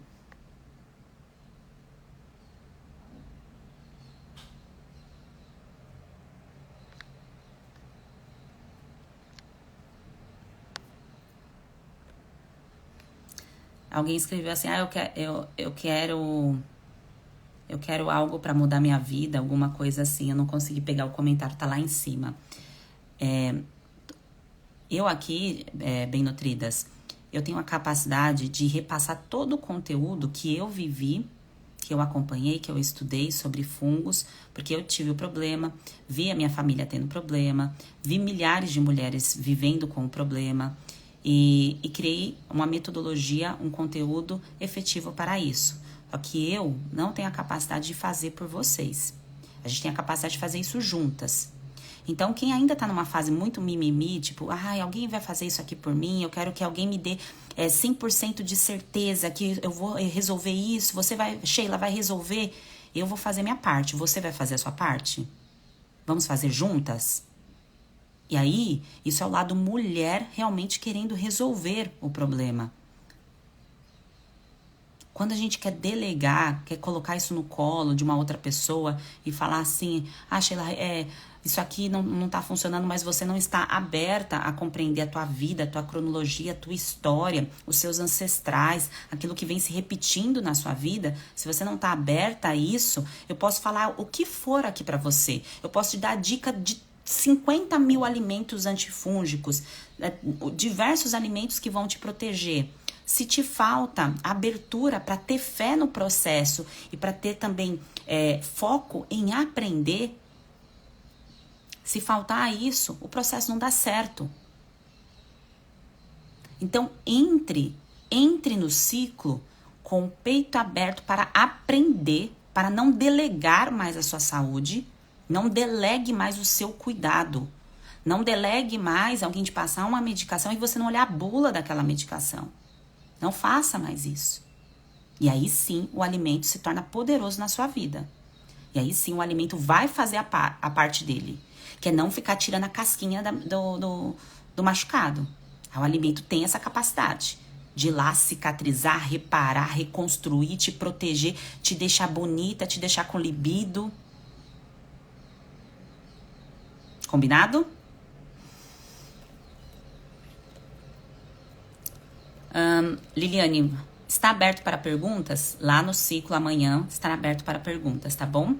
Alguém escreveu assim, eu quero algo para mudar minha vida, alguma coisa assim. Eu não consegui pegar o comentário, tá lá em cima. Eu aqui, Bem Nutridas, eu tenho a capacidade de repassar todo o conteúdo que eu vivi, que eu acompanhei, que eu estudei sobre fungos, porque eu tive o problema, vi a minha família tendo problema, vi milhares de mulheres vivendo com o problema e criei uma metodologia, um conteúdo efetivo para isso. Só que eu não tenho a capacidade de fazer por vocês. A gente tem a capacidade de fazer isso juntas. Então, quem ainda tá numa fase muito mimimi, tipo, alguém vai fazer isso aqui por mim, eu quero que alguém me dê 100% de certeza que eu vou resolver isso, Sheila vai resolver, eu vou fazer minha parte, você vai fazer a sua parte? Vamos fazer juntas? E aí, isso é o lado mulher realmente querendo resolver o problema. Quando a gente quer delegar, quer colocar isso no colo de uma outra pessoa e falar assim, Sheila, isso aqui não tá funcionando, mas você não está aberta a compreender a tua vida, a tua cronologia, a tua história, os seus ancestrais, aquilo que vem se repetindo na sua vida. Se você não tá aberta a isso, eu posso falar o que for aqui pra você. Eu posso te dar a dica de 50 mil alimentos antifúngicos, diversos alimentos que vão te proteger. Se te falta abertura para ter fé no processo e para ter também foco em aprender, se faltar isso, o processo não dá certo. Então, entre no ciclo com o peito aberto para aprender, para não delegar mais a sua saúde, não delegue mais o seu cuidado. Não delegue mais alguém te passar uma medicação e você não olhar a bula daquela medicação. Não faça mais isso. E aí sim o alimento se torna poderoso na sua vida. E aí sim o alimento vai fazer a parte dele. Que é não ficar tirando a casquinha do machucado. O alimento tem essa capacidade de ir lá cicatrizar, reparar, reconstruir, te proteger, te deixar bonita, te deixar com libido. Combinado? Liliane, está aberto para perguntas? Lá no ciclo amanhã estará aberto para perguntas, tá bom?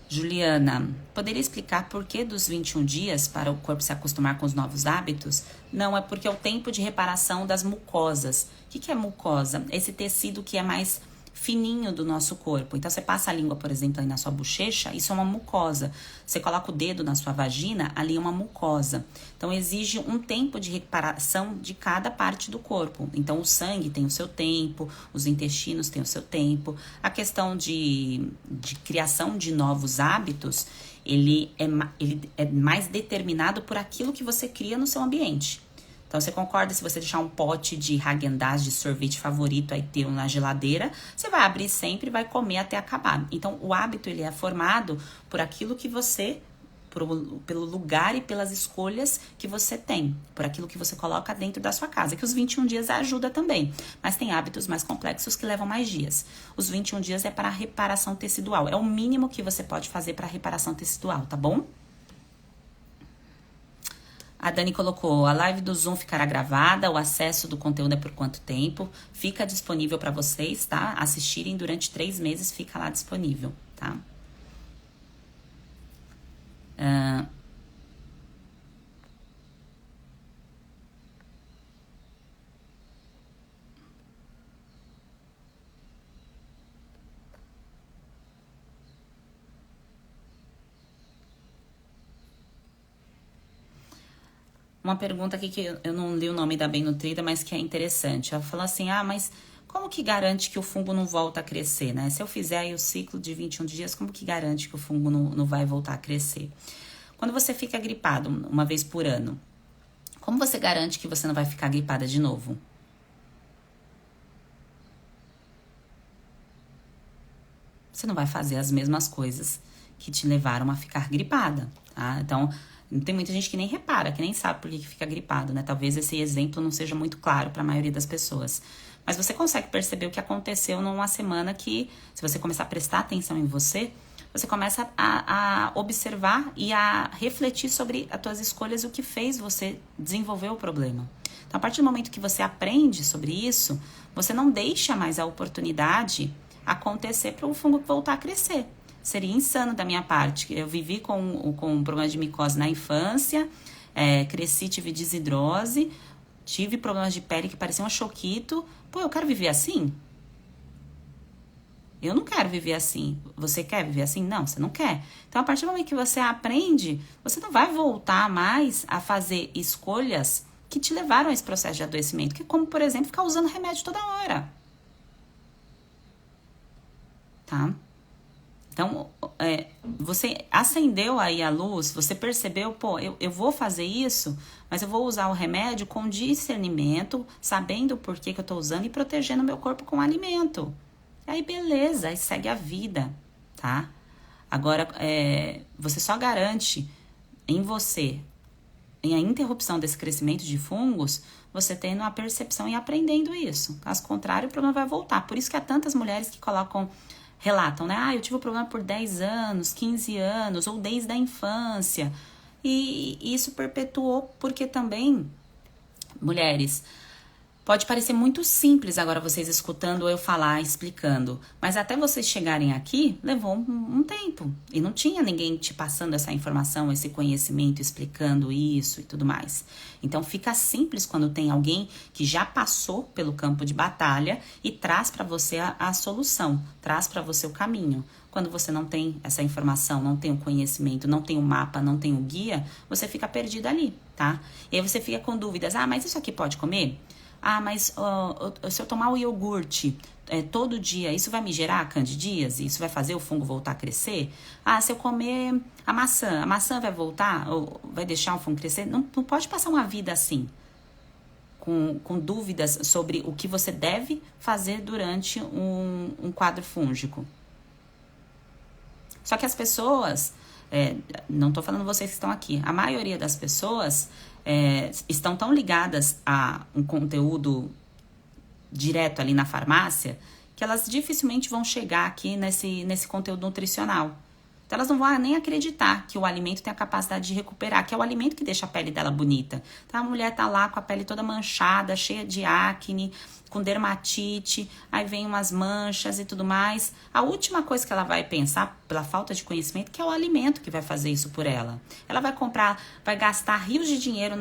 Juliana, poderia explicar por que dos 21 dias para o corpo se acostumar com os novos hábitos? Não, é porque é o tempo de reparação das mucosas. O que é mucosa? Esse tecido que é mais fininho do nosso corpo. Então, você passa a língua, por exemplo, aí na sua bochecha, isso é uma mucosa. Você coloca o dedo na sua vagina, ali é uma mucosa. Então, exige um tempo de reparação de cada parte do corpo. Então, o sangue tem o seu tempo, os intestinos têm o seu tempo. A questão de criação de novos hábitos, ele é mais determinado por aquilo que você cria no seu ambiente. Então, você concorda se você deixar um pote de Häagen-Dazs, de sorvete favorito aí teu na geladeira, você vai abrir sempre e vai comer até acabar. Então, o hábito, ele é formado por aquilo que você pelo lugar e pelas escolhas que você tem, por aquilo que você coloca dentro da sua casa, que os 21 dias ajuda também, mas tem hábitos mais complexos que levam mais dias. Os 21 dias é para reparação tecidual, é o mínimo que você pode fazer para reparação tecidual, tá bom? A Dani colocou, a live do Zoom ficará gravada, o acesso do conteúdo é por quanto tempo? Fica disponível para vocês, tá? Assistirem durante 3 meses, fica lá disponível, tá? Uma pergunta aqui que eu não li o nome da Bem Nutrida, mas que é interessante. Ela falou assim, mas como que garante que o fungo não volta a crescer, né? Se eu fizer aí o ciclo de 21 dias, como que garante que o fungo não vai voltar a crescer? Quando você fica gripado uma vez por ano, como você garante que você não vai ficar gripada de novo? Você não vai fazer as mesmas coisas que te levaram a ficar gripada, tá? Então, tem muita gente que nem repara, que nem sabe por que fica gripado, né? Talvez esse exemplo não seja muito claro para a maioria das pessoas. Mas você consegue perceber o que aconteceu numa semana que, se você começar a prestar atenção em você começa a observar e a refletir sobre as tuas escolhas e o que fez você desenvolver o problema. Então, a partir do momento que você aprende sobre isso, você não deixa mais a oportunidade acontecer para o fungo voltar a crescer. Seria insano da minha parte. Eu vivi com um problema de micose na infância, cresci, tive desidrose, tive problemas de pele que pareciam um choquito. Pô, eu quero viver assim? Eu não quero viver assim. Você quer viver assim? Não, você não quer. Então, a partir do momento que você aprende, você não vai voltar mais a fazer escolhas que te levaram a esse processo de adoecimento, que é como, por exemplo, ficar usando remédio toda hora. Tá? Então, você acendeu aí a luz, você percebeu, pô, eu vou fazer isso, mas eu vou usar o remédio com discernimento, sabendo o porquê que eu tô usando e protegendo o meu corpo com alimento. Aí, beleza, aí segue a vida, tá? Agora, você só garante em você, em a interrupção desse crescimento de fungos, você tendo a percepção e aprendendo isso. Caso contrário, o problema vai voltar. Por isso que há tantas mulheres que relatam, né? Eu tive um problema por 10 anos, 15 anos, ou desde a infância. E isso perpetuou porque também, mulheres, pode parecer muito simples agora vocês escutando eu falar, explicando, mas até vocês chegarem aqui, levou um tempo. E não tinha ninguém te passando essa informação, esse conhecimento, explicando isso e tudo mais. Então fica simples quando tem alguém que já passou pelo campo de batalha e traz para você a solução, traz para você o caminho. Quando você não tem essa informação, não tem o conhecimento, não tem o mapa, não tem o guia, você fica perdido ali, tá? E aí você fica com dúvidas, mas isso aqui pode comer? Mas se eu tomar o iogurte todo dia, isso vai me gerar candidíase? Isso vai fazer o fungo voltar a crescer? Se eu comer a maçã vai voltar? Ou vai deixar o fungo crescer? Não pode passar uma vida assim, com dúvidas sobre o que você deve fazer durante um quadro fúngico. Só que as pessoas, não tô falando vocês que estão aqui, a maioria das pessoas estão tão ligadas a um conteúdo direto ali na farmácia que elas dificilmente vão chegar aqui nesse conteúdo nutricional. Então elas não vão nem acreditar que o alimento tem a capacidade de recuperar, que é o alimento que deixa a pele dela bonita. Então a mulher tá lá com a pele toda manchada, cheia de acne, com dermatite, aí vem umas manchas e tudo mais. A última coisa que ela vai pensar, pela falta de conhecimento, que é o alimento que vai fazer isso por ela. Ela vai gastar rios de dinheiro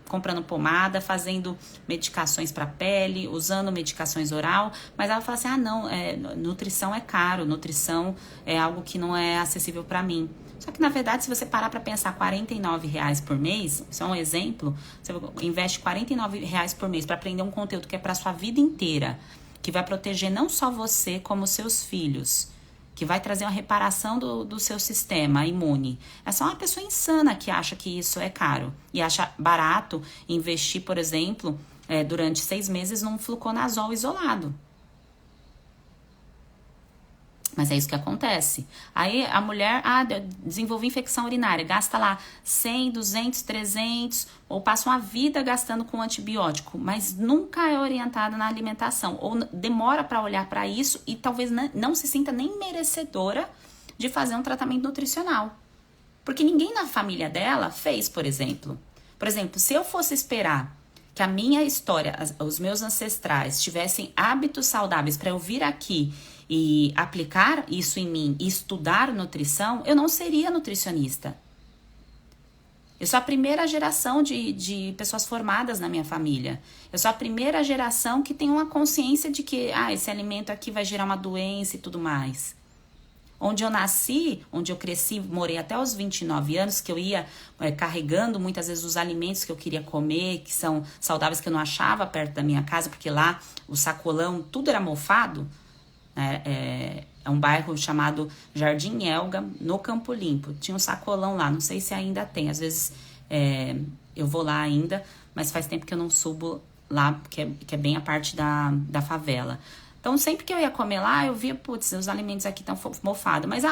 comprando pomada, fazendo medicações para pele, usando medicações oral, mas ela fala assim, não, nutrição é caro, nutrição é algo que não é acessível para mim. Só que, na verdade, se você parar para pensar R$49 por mês, isso é um exemplo, você investe R$49 por mês para aprender um conteúdo que é para sua vida inteira, que vai proteger não só você, como seus filhos, que vai trazer uma reparação do seu sistema imune. É só uma pessoa insana que acha que isso é caro e acha barato investir, por exemplo, durante 6 meses num fluconazol isolado. Mas é isso que acontece. Aí a mulher, desenvolveu infecção urinária, gasta lá 100, 200, 300, ou passa uma vida gastando com antibiótico, mas nunca é orientada na alimentação, ou demora para olhar para isso e talvez não se sinta nem merecedora de fazer um tratamento nutricional. Porque ninguém na família dela fez, por exemplo. Por exemplo, se eu fosse esperar que a minha história, os meus ancestrais tivessem hábitos saudáveis para eu vir aqui e aplicar isso em mim e estudar nutrição, eu não seria nutricionista. Eu sou a primeira geração de pessoas formadas na minha família. Eu sou a primeira geração que tem uma consciência de que esse alimento aqui vai gerar uma doença e tudo mais. Onde eu nasci, onde eu cresci, morei até os 29 anos, que eu ia carregando muitas vezes os alimentos que eu queria comer, que são saudáveis, que eu não achava perto da minha casa, porque lá o sacolão, tudo era mofado. É um bairro chamado Jardim Elga, no Campo Limpo. Tinha um sacolão lá, não sei se ainda tem. Às vezes eu vou lá ainda, mas faz tempo que eu não subo lá, que é bem a parte da favela. Então, sempre que eu ia comer lá, eu via, putz, os alimentos aqui estão mofados. Mas,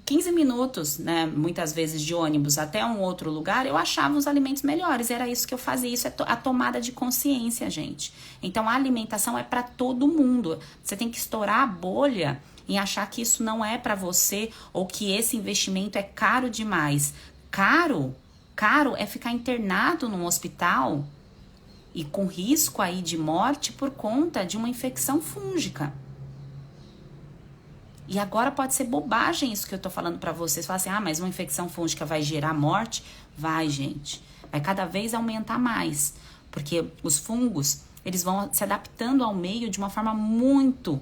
15 minutos, né, muitas vezes de ônibus até um outro lugar, eu achava os alimentos melhores. Era isso que eu fazia. Isso é a tomada de consciência, gente. Então, a alimentação é para todo mundo. Você tem que estourar a bolha em achar que isso não é para você ou que esse investimento é caro demais. Caro é ficar internado num hospital e com risco aí de morte por conta de uma infecção fúngica. E agora pode ser bobagem isso que eu tô falando pra vocês. Falar assim, mas uma infecção fúngica vai gerar morte? Vai, gente. Vai cada vez aumentar mais. Porque os fungos, eles vão se adaptando ao meio de uma forma muito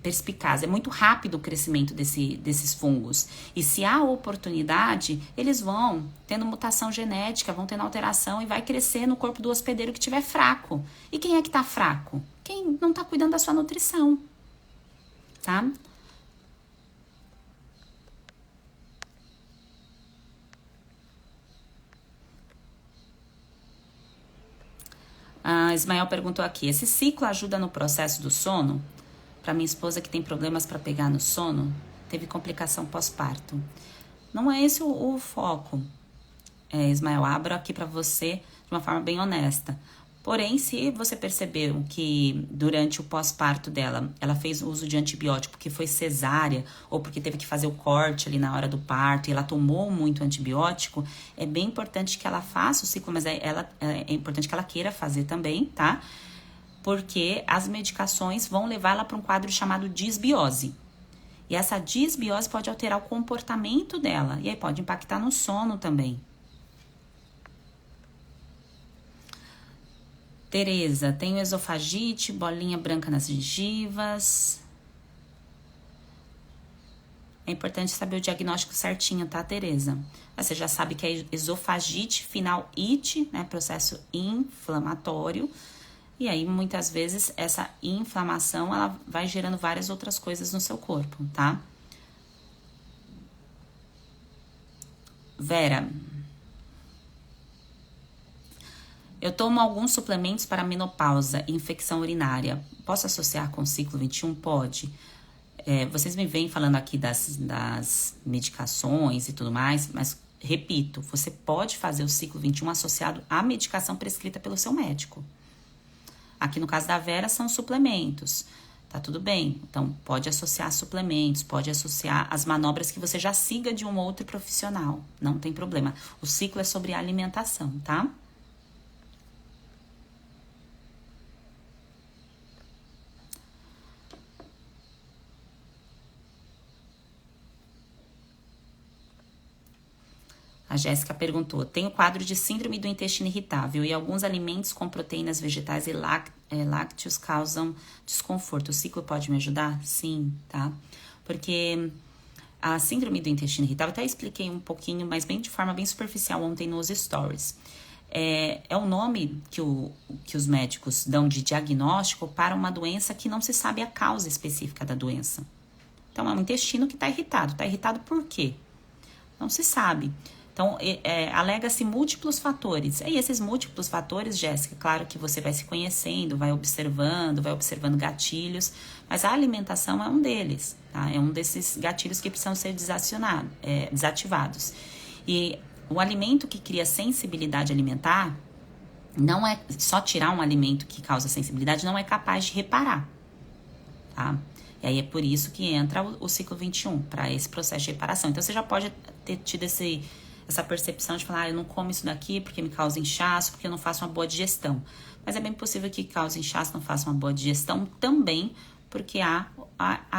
perspicaz. É muito rápido o crescimento desses fungos. E se há oportunidade, eles vão tendo mutação genética, vão tendo alteração e vai crescer no corpo do hospedeiro que estiver fraco. E quem é que tá fraco? Quem não tá cuidando da sua nutrição. Tá? Ismael perguntou aqui, esse ciclo ajuda no processo do sono? Para minha esposa que tem problemas para pegar no sono, teve complicação pós-parto. Não é esse o foco, Ismael. Abro aqui para você de uma forma bem honesta. Porém, se você percebeu que durante o pós-parto dela, ela fez uso de antibiótico porque foi cesárea ou porque teve que fazer o corte ali na hora do parto e ela tomou muito antibiótico, é bem importante que ela faça o ciclo, mas é importante que ela queira fazer também, tá? Porque as medicações vão levá-la para um quadro chamado disbiose. E essa disbiose pode alterar o comportamento dela e aí pode impactar no sono também. Tereza, tenho esofagite, bolinha branca nas gengivas. É importante saber o diagnóstico certinho, tá, Tereza? Você já sabe que é esofagite, final ite, né, processo inflamatório. E aí, muitas vezes, essa inflamação, ela vai gerando várias outras coisas no seu corpo, tá? Vera, eu tomo alguns suplementos para menopausa e infecção urinária. Posso associar com o ciclo 21? Pode. Vocês me vêm falando aqui das medicações e tudo mais, mas, repito, você pode fazer o ciclo 21 associado à medicação prescrita pelo seu médico. Aqui no caso da Vera são suplementos, tá tudo bem? Então pode associar suplementos, pode associar as manobras que você já siga de um outro profissional, não tem problema. O ciclo é sobre alimentação, tá? A Jéssica perguntou, tenho quadro de síndrome do intestino irritável e alguns alimentos com proteínas vegetais e lácteos causam desconforto. O ciclo pode me ajudar? Sim, tá? Porque a síndrome do intestino irritável, até expliquei um pouquinho, mas bem de forma bem superficial ontem nos stories. É o nome que os médicos dão de diagnóstico para uma doença que não se sabe a causa específica da doença. Então, é um intestino que está irritado. Está irritado por quê? Não se sabe. Então, Então, alega-se múltiplos fatores. E esses múltiplos fatores, Jéssica, claro que você vai se conhecendo, vai observando gatilhos, mas a alimentação é um deles, tá? É um desses gatilhos que precisam ser desativados. E o alimento que cria sensibilidade alimentar, não é só tirar um alimento que causa sensibilidade, não é capaz de reparar, tá? E aí é por isso que entra o ciclo 21, para esse processo de reparação. Então, você já pode ter tido essa percepção de falar, eu não como isso daqui porque me causa inchaço, porque eu não faço uma boa digestão. Mas é bem possível que cause inchaço, não faça uma boa digestão também, porque há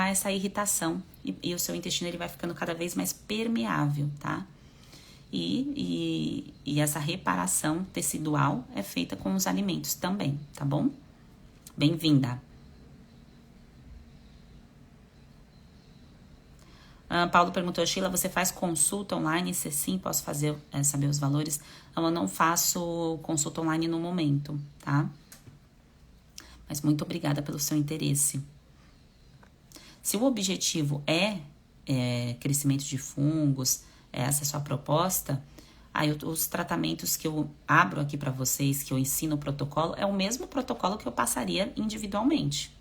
essa irritação e o seu intestino ele vai ficando cada vez mais permeável, tá? E essa reparação tecidual é feita com os alimentos também, tá bom? Bem-vinda! Paulo perguntou, Sheila, você faz consulta online? Se sim, posso saber os valores? Não, eu não faço consulta online no momento, tá? Mas muito obrigada pelo seu interesse. Se o objetivo é crescimento de fungos, essa é a sua proposta, aí os tratamentos que eu abro aqui para vocês, que eu ensino o protocolo, é o mesmo protocolo que eu passaria individualmente,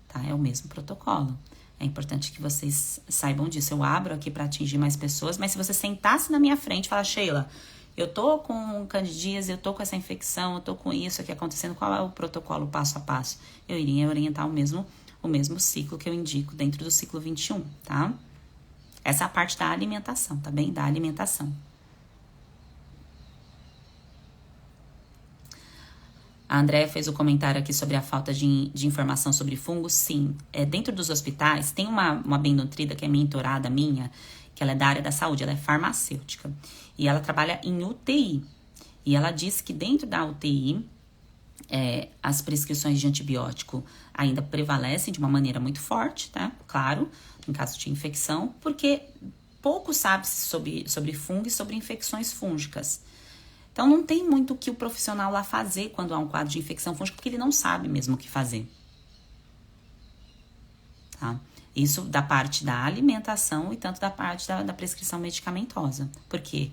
tá? É o mesmo protocolo. É importante que vocês saibam disso. Eu abro aqui para atingir mais pessoas, mas se você sentasse na minha frente e falar, Sheila, eu tô com candidíase, eu tô com essa infecção, eu tô com isso aqui acontecendo, qual é o protocolo passo a passo? Eu iria orientar o mesmo ciclo que eu indico dentro do ciclo 21, tá? Essa é a parte da alimentação, tá bem? Da alimentação. A Andréa fez o comentário aqui sobre a falta de informação sobre fungos. Sim, dentro dos hospitais tem uma bem nutrida que é mentorada minha, que ela é da área da saúde, ela é farmacêutica. E ela trabalha em UTI. E ela disse que dentro da UTI, as prescrições de antibiótico ainda prevalecem de uma maneira muito forte, tá? Claro, em caso de infecção, porque pouco sabe-se sobre fungo e sobre infecções fúngicas. Então, não tem muito o que o profissional lá fazer quando há um quadro de infecção fúngica, porque ele não sabe mesmo o que fazer. Tá? Isso da parte da alimentação e tanto da parte da prescrição medicamentosa. Porque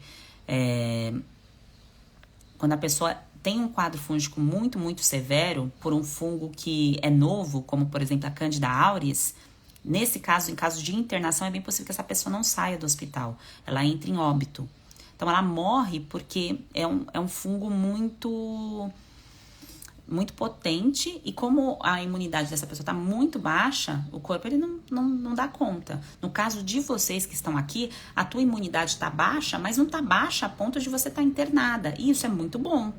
quando a pessoa tem um quadro fúngico muito, muito severo, por um fungo que é novo, como, por exemplo, a Candida auris, nesse caso, em caso de internação, é bem possível que essa pessoa não saia do hospital. Ela entre em óbito. Então, ela morre porque é um fungo muito, muito potente e como a imunidade dessa pessoa está muito baixa, o corpo ele não dá conta. No caso de vocês que estão aqui, a tua imunidade está baixa, mas não está baixa a ponto de você estar internada. E isso é muito bom,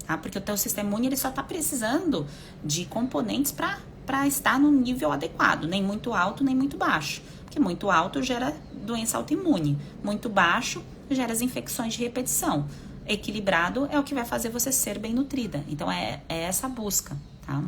tá? Porque o teu sistema imune ele só está precisando de componentes para estar no nível adequado, nem muito alto, nem muito baixo. Porque muito alto gera doença autoimune, muito baixo gera as infecções de repetição. Equilibrado é o que vai fazer você ser bem nutrida. Então, é essa a busca, tá?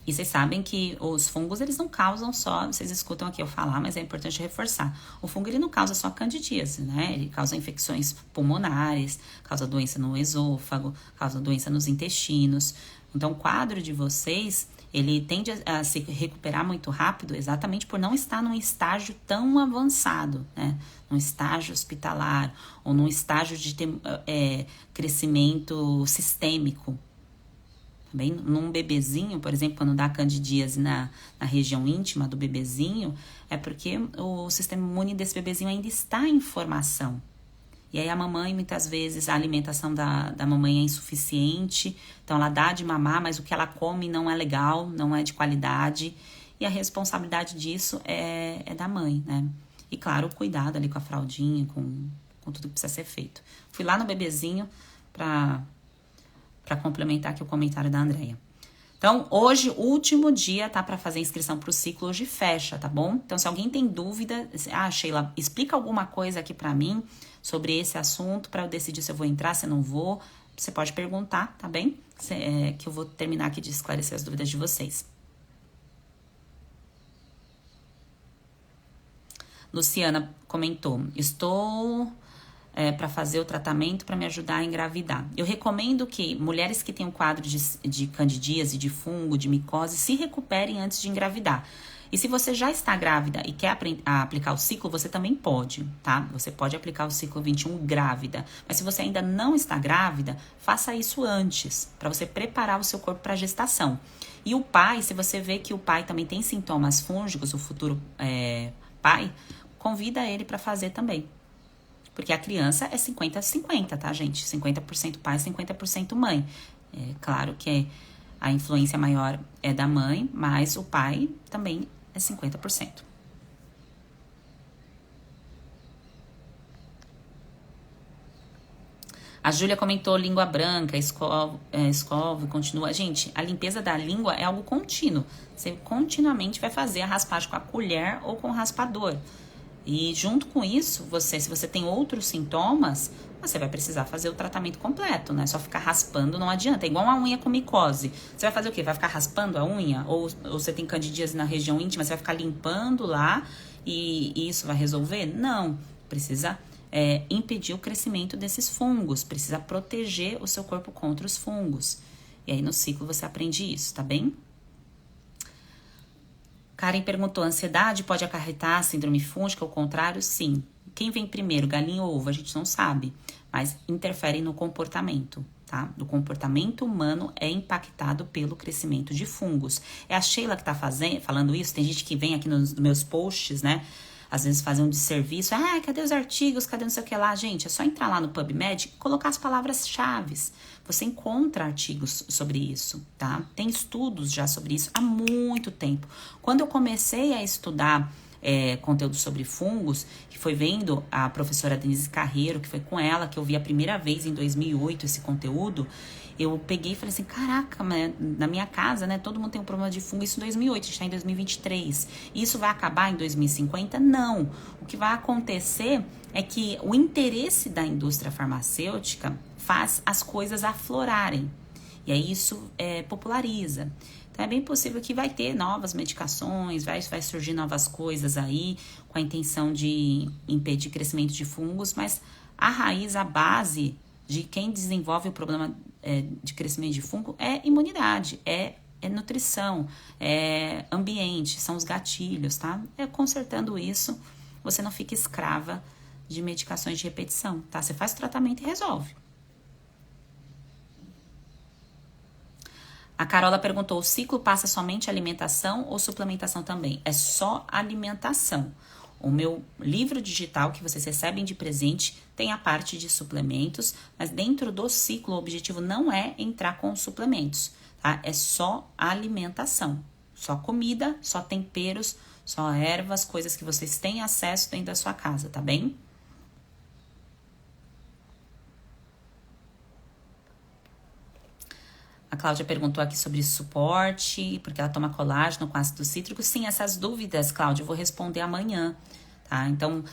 E vocês sabem que os fungos, eles não causam só... Vocês escutam aqui eu falar, mas é importante reforçar. O fungo, ele não causa só candidíase, né? Ele causa infecções pulmonares, causa doença no esôfago, causa doença nos intestinos. Então, o quadro de vocês... ele tende a se recuperar muito rápido exatamente por não estar num estágio tão avançado, né? Num estágio hospitalar ou num estágio de ter, crescimento sistêmico. Tá bem? Num bebezinho, por exemplo, quando dá candidíase na região íntima do bebezinho, é porque o sistema imune desse bebezinho ainda está em formação. E aí a mamãe, muitas vezes, a alimentação da mamãe é insuficiente, então ela dá de mamar, mas o que ela come não é legal, não é de qualidade, e a responsabilidade disso é da mãe, né? E claro, o cuidado ali com a fraldinha, com tudo que precisa ser feito. Fui lá no bebezinho para complementar aqui o comentário da Andréia. Então, hoje, último dia, tá? Para fazer inscrição pro ciclo, hoje fecha, tá bom? Então, se alguém tem dúvida, Sheila, explica alguma coisa aqui para mim sobre esse assunto, para eu decidir se eu vou entrar, se eu não vou. Você pode perguntar, tá bem? Que eu vou terminar aqui de esclarecer as dúvidas de vocês. Luciana comentou, estou para fazer o tratamento para me ajudar a engravidar. Eu recomendo que mulheres que têm um quadro de candidíase, de fungo, de micose, se recuperem antes de engravidar. E se você já está grávida e quer aplicar o ciclo, você também pode, tá? Você pode aplicar o ciclo 21 grávida. Mas se você ainda não está grávida, faça isso antes, para você preparar o seu corpo para a gestação. E o pai, se você vê que o pai também tem sintomas fúngicos, o futuro pai, convida ele para fazer também. Porque a criança é 50-50, tá, gente? 50% pai, 50% mãe. É claro que a influência maior é da mãe, mas o pai também é 50%. A Júlia comentou língua branca, escovo, continua. Gente, a limpeza da língua é algo contínuo. Você continuamente vai fazer a raspagem com a colher ou com o raspador. E junto com isso, se você tem outros sintomas, você vai precisar fazer o tratamento completo, né? Só ficar raspando não adianta. É igual uma unha com micose. Você vai fazer o quê? Vai ficar raspando a unha? Ou você tem candidíase na região íntima, você vai ficar limpando lá e isso vai resolver? Não. Precisa impedir o crescimento desses fungos. Precisa proteger o seu corpo contra os fungos. E aí no ciclo você aprende isso, tá bem? Karen perguntou, ansiedade pode acarretar síndrome fúngica, ao contrário? Sim. Quem vem primeiro, galinha ou ovo? A gente não sabe, mas interfere no comportamento, tá? O comportamento humano é impactado pelo crescimento de fungos. É a Sheila que tá falando isso, tem gente que vem aqui nos meus posts, né? Às vezes fazer um desserviço, cadê os artigos, cadê não sei o que lá? Gente, é só entrar lá no PubMed e colocar as palavras-chave. Você encontra artigos sobre isso, tá? Tem estudos já sobre isso há muito tempo. Quando eu comecei a estudar conteúdo sobre fungos, que foi vendo a professora Denise Carreiro, que foi com ela que eu vi a primeira vez em 2008 esse conteúdo, eu peguei e falei assim, caraca, na minha casa, né, todo mundo tem um problema de fungo, isso em 2008, a gente está em 2023. Isso vai acabar em 2050? Não. O que vai acontecer é que o interesse da indústria farmacêutica faz as coisas aflorarem. E aí isso populariza. Então é bem possível que vai ter novas medicações, vai surgir novas coisas aí, com a intenção de impedir crescimento de fungos, mas a raiz, a base de quem desenvolve o problema de crescimento de fungo é imunidade, é nutrição, é ambiente, são os gatilhos, tá? Consertando isso, você não fica escrava de medicações de repetição, tá? Você faz o tratamento e resolve. A Carola perguntou, o ciclo passa somente alimentação ou suplementação também? É só alimentação. O meu livro digital que vocês recebem de presente tem a parte de suplementos, mas dentro do ciclo o objetivo não é entrar com suplementos, tá? É só alimentação, só comida, só temperos, só ervas, coisas que vocês têm acesso dentro da sua casa, tá bem? A Cláudia perguntou aqui sobre suporte, porque ela toma colágeno com ácido cítrico. Sim, essas dúvidas, Cláudia, eu vou responder amanhã, tá? Então,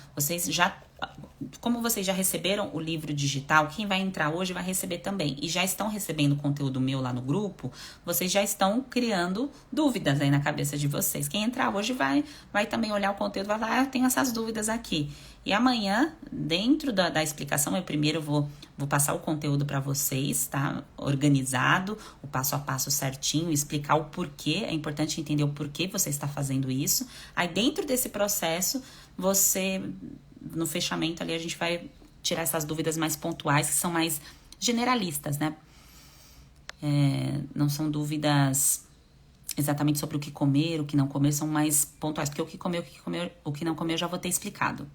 como vocês já receberam o livro digital, quem vai entrar hoje vai receber também. E já estão recebendo conteúdo meu lá no grupo, vocês já estão criando dúvidas aí na cabeça de vocês. Quem entrar hoje vai também olhar o conteúdo e vai falar, eu tenho essas dúvidas aqui. E amanhã, dentro da explicação, eu primeiro vou passar o conteúdo para vocês, tá? Organizado, o passo a passo certinho, explicar o porquê, é importante entender o porquê você está fazendo isso. Aí dentro desse processo, no fechamento ali, a gente vai tirar essas dúvidas mais pontuais, que são mais generalistas, né? Não são dúvidas exatamente sobre o que comer, o que não comer, são mais pontuais, porque o que comer, o que não comer eu já vou ter explicado.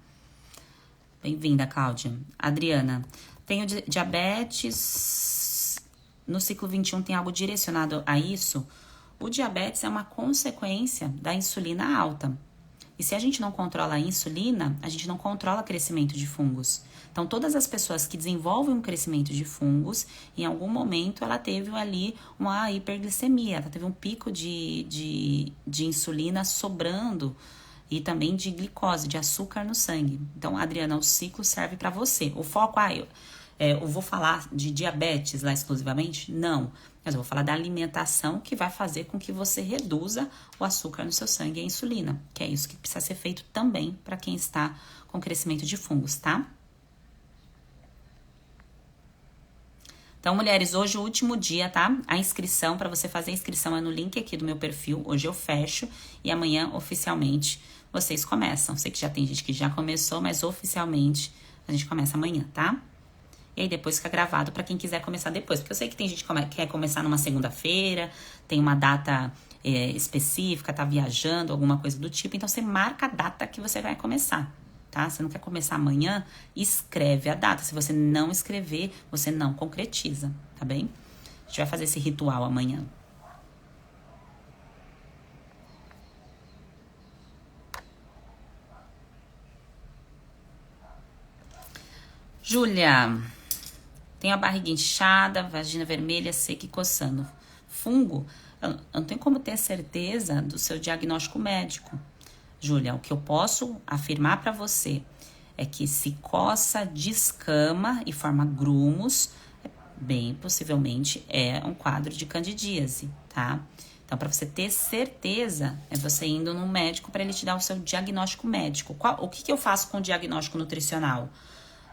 Bem-vinda, Cláudia. Adriana, tenho diabetes, no ciclo 21 tem algo direcionado a isso? O diabetes é uma consequência da insulina alta. E se a gente não controla a insulina, a gente não controla o crescimento de fungos. Então, todas as pessoas que desenvolvem um crescimento de fungos, em algum momento ela teve ali uma hiperglicemia, ela teve um pico de insulina sobrando e também de glicose, de açúcar no sangue. Então, Adriana, o ciclo serve para você. O foco, eu vou falar de diabetes lá exclusivamente? Não. Mas eu vou falar da alimentação que vai fazer com que você reduza o açúcar no seu sangue e a insulina, que é isso que precisa ser feito também para quem está com crescimento de fungos, tá? Então, mulheres, hoje é o último dia, tá? A inscrição, para você fazer a inscrição é no link aqui do meu perfil. Hoje eu fecho e amanhã, oficialmente, vocês começam. Sei que já tem gente que já começou, mas oficialmente a gente começa amanhã, tá? E aí depois fica gravado para quem quiser começar depois. Porque eu sei que tem gente que quer começar numa segunda-feira, tem uma data específica, tá viajando, alguma coisa do tipo. Então, você marca a data que você vai começar. Tá? Você não quer começar amanhã? Escreve a data. Se você não escrever, você não concretiza, tá bem? A gente vai fazer esse ritual amanhã. Júlia, tenho a barriga inchada, vagina vermelha, seca e coçando. Fungo? Eu não tenho como ter certeza do seu diagnóstico médico. Júlia, o que eu posso afirmar para você é que se coça, descama e forma grumos, bem possivelmente é um quadro de candidíase, tá? Então, para você ter certeza, é você indo no médico para ele te dar o seu diagnóstico médico. O que eu faço com o diagnóstico nutricional?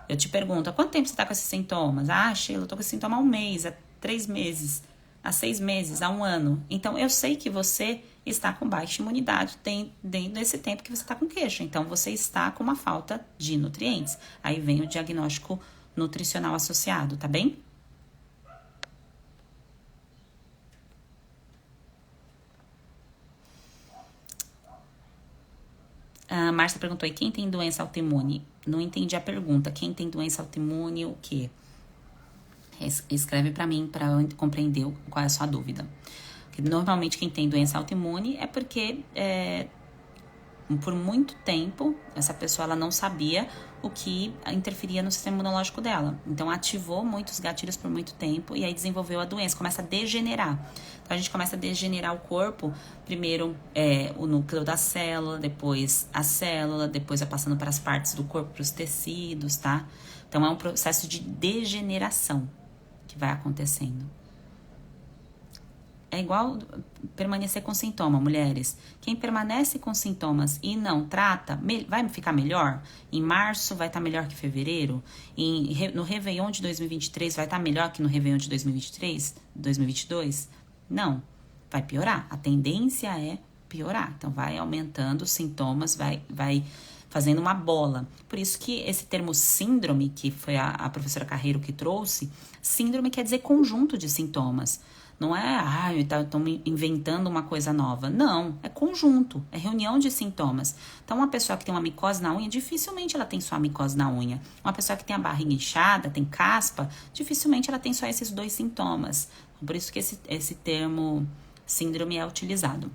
Eu te pergunto, há quanto tempo você tá com esses sintomas? Ah, Sheila, eu tô com esse sintoma há 1 mês, há 3 meses, há 6 meses, há 1 ano. Então, eu sei que você está com baixa imunidade dentro desse tempo que você está com queixa. Então, você está com uma falta de nutrientes. Aí vem o diagnóstico nutricional associado, tá bem? A Márcia perguntou, e quem tem doença autoimune? Não entendi a pergunta. Quem tem doença autoimune, o quê? Escreve para mim para eu compreender qual é a sua dúvida. Porque normalmente quem tem doença autoimune é porque por muito tempo essa pessoa ela não sabia o que interferia no sistema imunológico dela. Então ativou muitos gatilhos por muito tempo e aí desenvolveu a doença, começa a degenerar. Então a gente começa a degenerar o corpo, primeiro o núcleo da célula, depois a célula, depois vai passando para as partes do corpo, para os tecidos, tá? Então é um processo de degeneração que vai acontecendo. É igual permanecer com sintoma, mulheres. Quem permanece com sintomas e não trata, vai ficar melhor? Em março vai estar melhor que fevereiro? No Réveillon de 2023 vai estar melhor que no Réveillon de 2023? 2022? Não, vai piorar. A tendência é piorar. Então vai aumentando os sintomas, vai fazendo uma bola. Por isso que esse termo síndrome, que foi a professora Carreiro que trouxe, síndrome quer dizer conjunto de sintomas. Não é, estão inventando uma coisa nova. Não, é conjunto, é reunião de sintomas. Então, uma pessoa que tem uma micose na unha, dificilmente ela tem só a micose na unha. Uma pessoa que tem a barriga inchada, tem caspa, dificilmente ela tem só esses 2 sintomas. Por isso que esse termo síndrome é utilizado.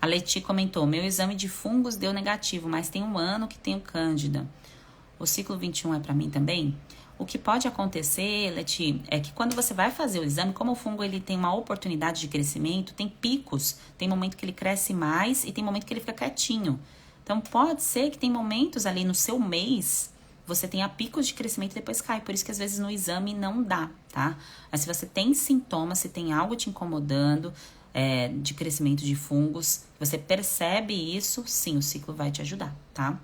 A Leti comentou, meu exame de fungos deu negativo, mas tem 1 ano que tenho cândida. O ciclo 21 é para mim também? O que pode acontecer, Leti, é que quando você vai fazer o exame, como o fungo ele tem uma oportunidade de crescimento, tem picos, tem momento que ele cresce mais e tem momento que ele fica quietinho. Então pode ser que tem momentos ali no seu mês, você tenha picos de crescimento e depois cai. Por isso que às vezes no exame não dá, tá? Mas se você tem sintomas, se tem algo te incomodando, de crescimento de fungos, você percebe isso, sim, o ciclo vai te ajudar, tá?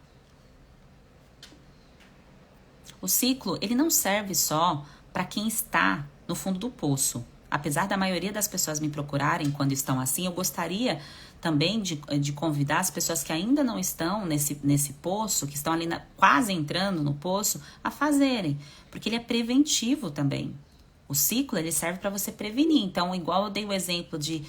O ciclo, ele não serve só para quem está no fundo do poço. Apesar da maioria das pessoas me procurarem quando estão assim, eu gostaria também de convidar as pessoas que ainda não estão nesse poço, que estão ali quase entrando no poço, a fazerem, porque ele é preventivo também. O ciclo, ele serve para você prevenir. Então, igual eu dei o exemplo de,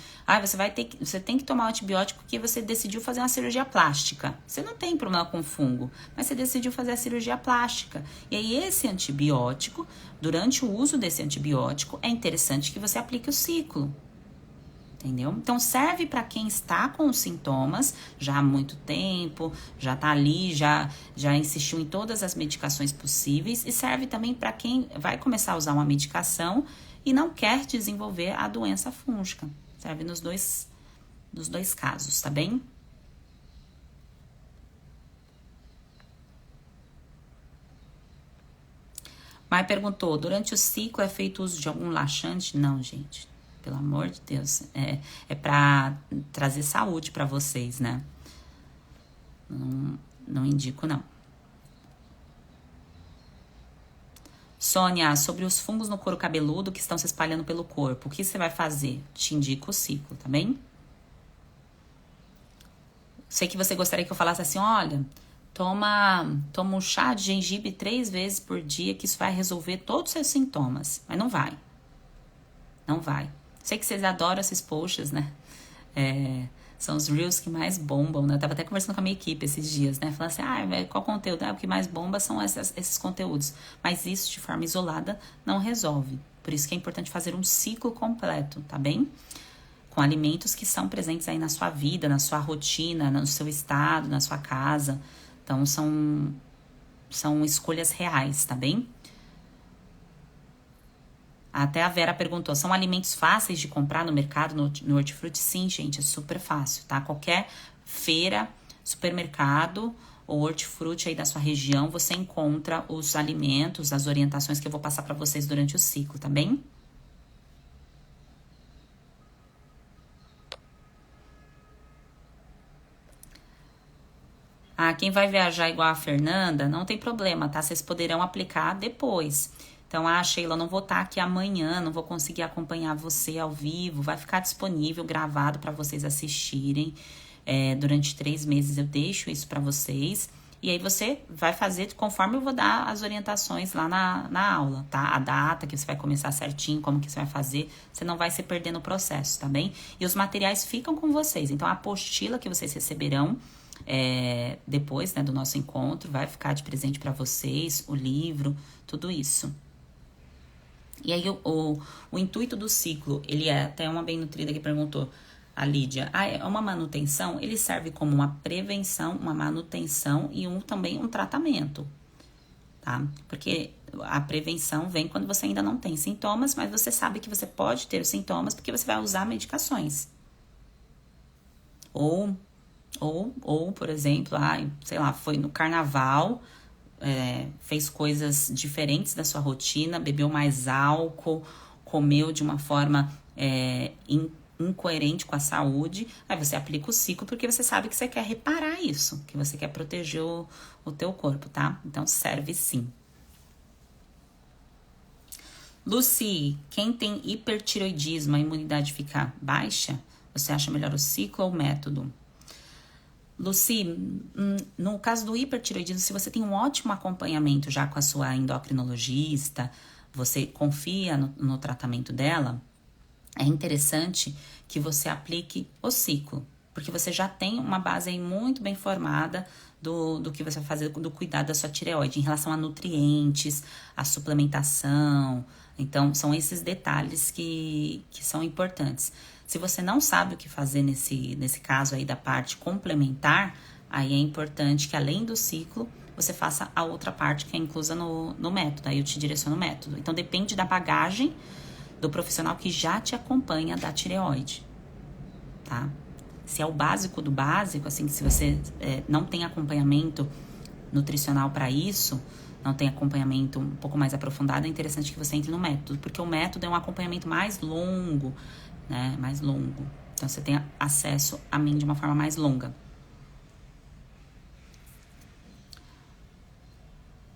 você tem que tomar o antibiótico porque você decidiu fazer uma cirurgia plástica. Você não tem problema com fungo, mas você decidiu fazer a cirurgia plástica. E aí, esse antibiótico, durante o uso desse antibiótico, é interessante que você aplique o ciclo. Entendeu? Então, serve para quem está com os sintomas já há muito tempo, já está ali, já insistiu em todas as medicações possíveis, e serve também para quem vai começar a usar uma medicação e não quer desenvolver a doença fúngica. Serve nos dois casos, tá bem? Mai perguntou, durante o ciclo é feito uso de algum laxante? Não, gente. Pelo amor de Deus, é para trazer saúde para vocês, né? Não indico, não. Sônia, sobre os fungos no couro cabeludo que estão se espalhando pelo corpo, o que você vai fazer? Te indico o ciclo, tá bem? Sei que você gostaria que eu falasse assim, olha, toma um chá de gengibre 3 vezes por dia, que isso vai resolver todos os seus sintomas. Mas não vai. Não vai. Sei que vocês adoram esses posts, né? São os reels que mais bombam, né? Eu tava até conversando com a minha equipe esses dias, né? Falando assim, qual conteúdo? O que mais bomba são esses conteúdos. Mas isso, de forma isolada, não resolve. Por isso que é importante fazer um ciclo completo, tá bem? Com alimentos que são presentes aí na sua vida, na sua rotina, no seu estado, na sua casa. Então, são escolhas reais, tá bem? Até a Vera perguntou, são alimentos fáceis de comprar no mercado, no Hortifruti? Sim, gente, é super fácil, tá? Qualquer feira, supermercado ou hortifruti aí da sua região, você encontra os alimentos, as orientações que eu vou passar para vocês durante o ciclo, tá bem? Quem vai viajar igual a Fernanda, não tem problema, tá? Vocês poderão aplicar depois. Então, Sheila, não vou estar aqui amanhã, não vou conseguir acompanhar você ao vivo. Vai ficar disponível, gravado para vocês assistirem. Durante 3 meses eu deixo isso para vocês. E aí você vai fazer conforme eu vou dar as orientações lá na aula, tá? A data que você vai começar certinho, como que você vai fazer. Você não vai se perder no processo, tá bem? E os materiais ficam com vocês. Então, a apostila que vocês receberão depois, né, do nosso encontro, vai ficar de presente para vocês, o livro, tudo isso. E aí o intuito do ciclo, ele até uma bem nutrida que perguntou, a Lídia, é uma manutenção? Ele serve como uma prevenção, uma manutenção e também um tratamento, tá? Porque a prevenção vem quando você ainda não tem sintomas, mas você sabe que você pode ter os sintomas porque você vai usar medicações. Ou por exemplo, sei lá, foi no carnaval, fez coisas diferentes da sua rotina, bebeu mais álcool, comeu de uma forma incoerente com a saúde, aí você aplica o ciclo porque você sabe que você quer reparar isso, que você quer proteger o teu corpo, tá? Então serve sim. Lucy, quem tem hipertiroidismo, a imunidade fica baixa? Você acha melhor o ciclo ou o método? Lucy, no caso do hipertiroidismo, se você tem um ótimo acompanhamento já com a sua endocrinologista, você confia no tratamento dela, é interessante que você aplique o ciclo, porque você já tem uma base aí muito bem formada do que você vai fazer, do cuidado da sua tireoide, em relação a nutrientes, a suplementação. Então, são esses detalhes que são importantes. Se você não sabe o que fazer nesse caso aí da parte complementar, aí é importante que além do ciclo, você faça a outra parte que é inclusa no método. Aí eu te direciono o método. Então depende da bagagem do profissional que já te acompanha da tireoide, tá? Se é o básico do básico, assim, se você não tem acompanhamento nutricional para isso, não tem acompanhamento um pouco mais aprofundado, é interessante que você entre no método, porque o método é um acompanhamento mais longo, né? Mais longo. Então, você tem acesso a mim de uma forma mais longa.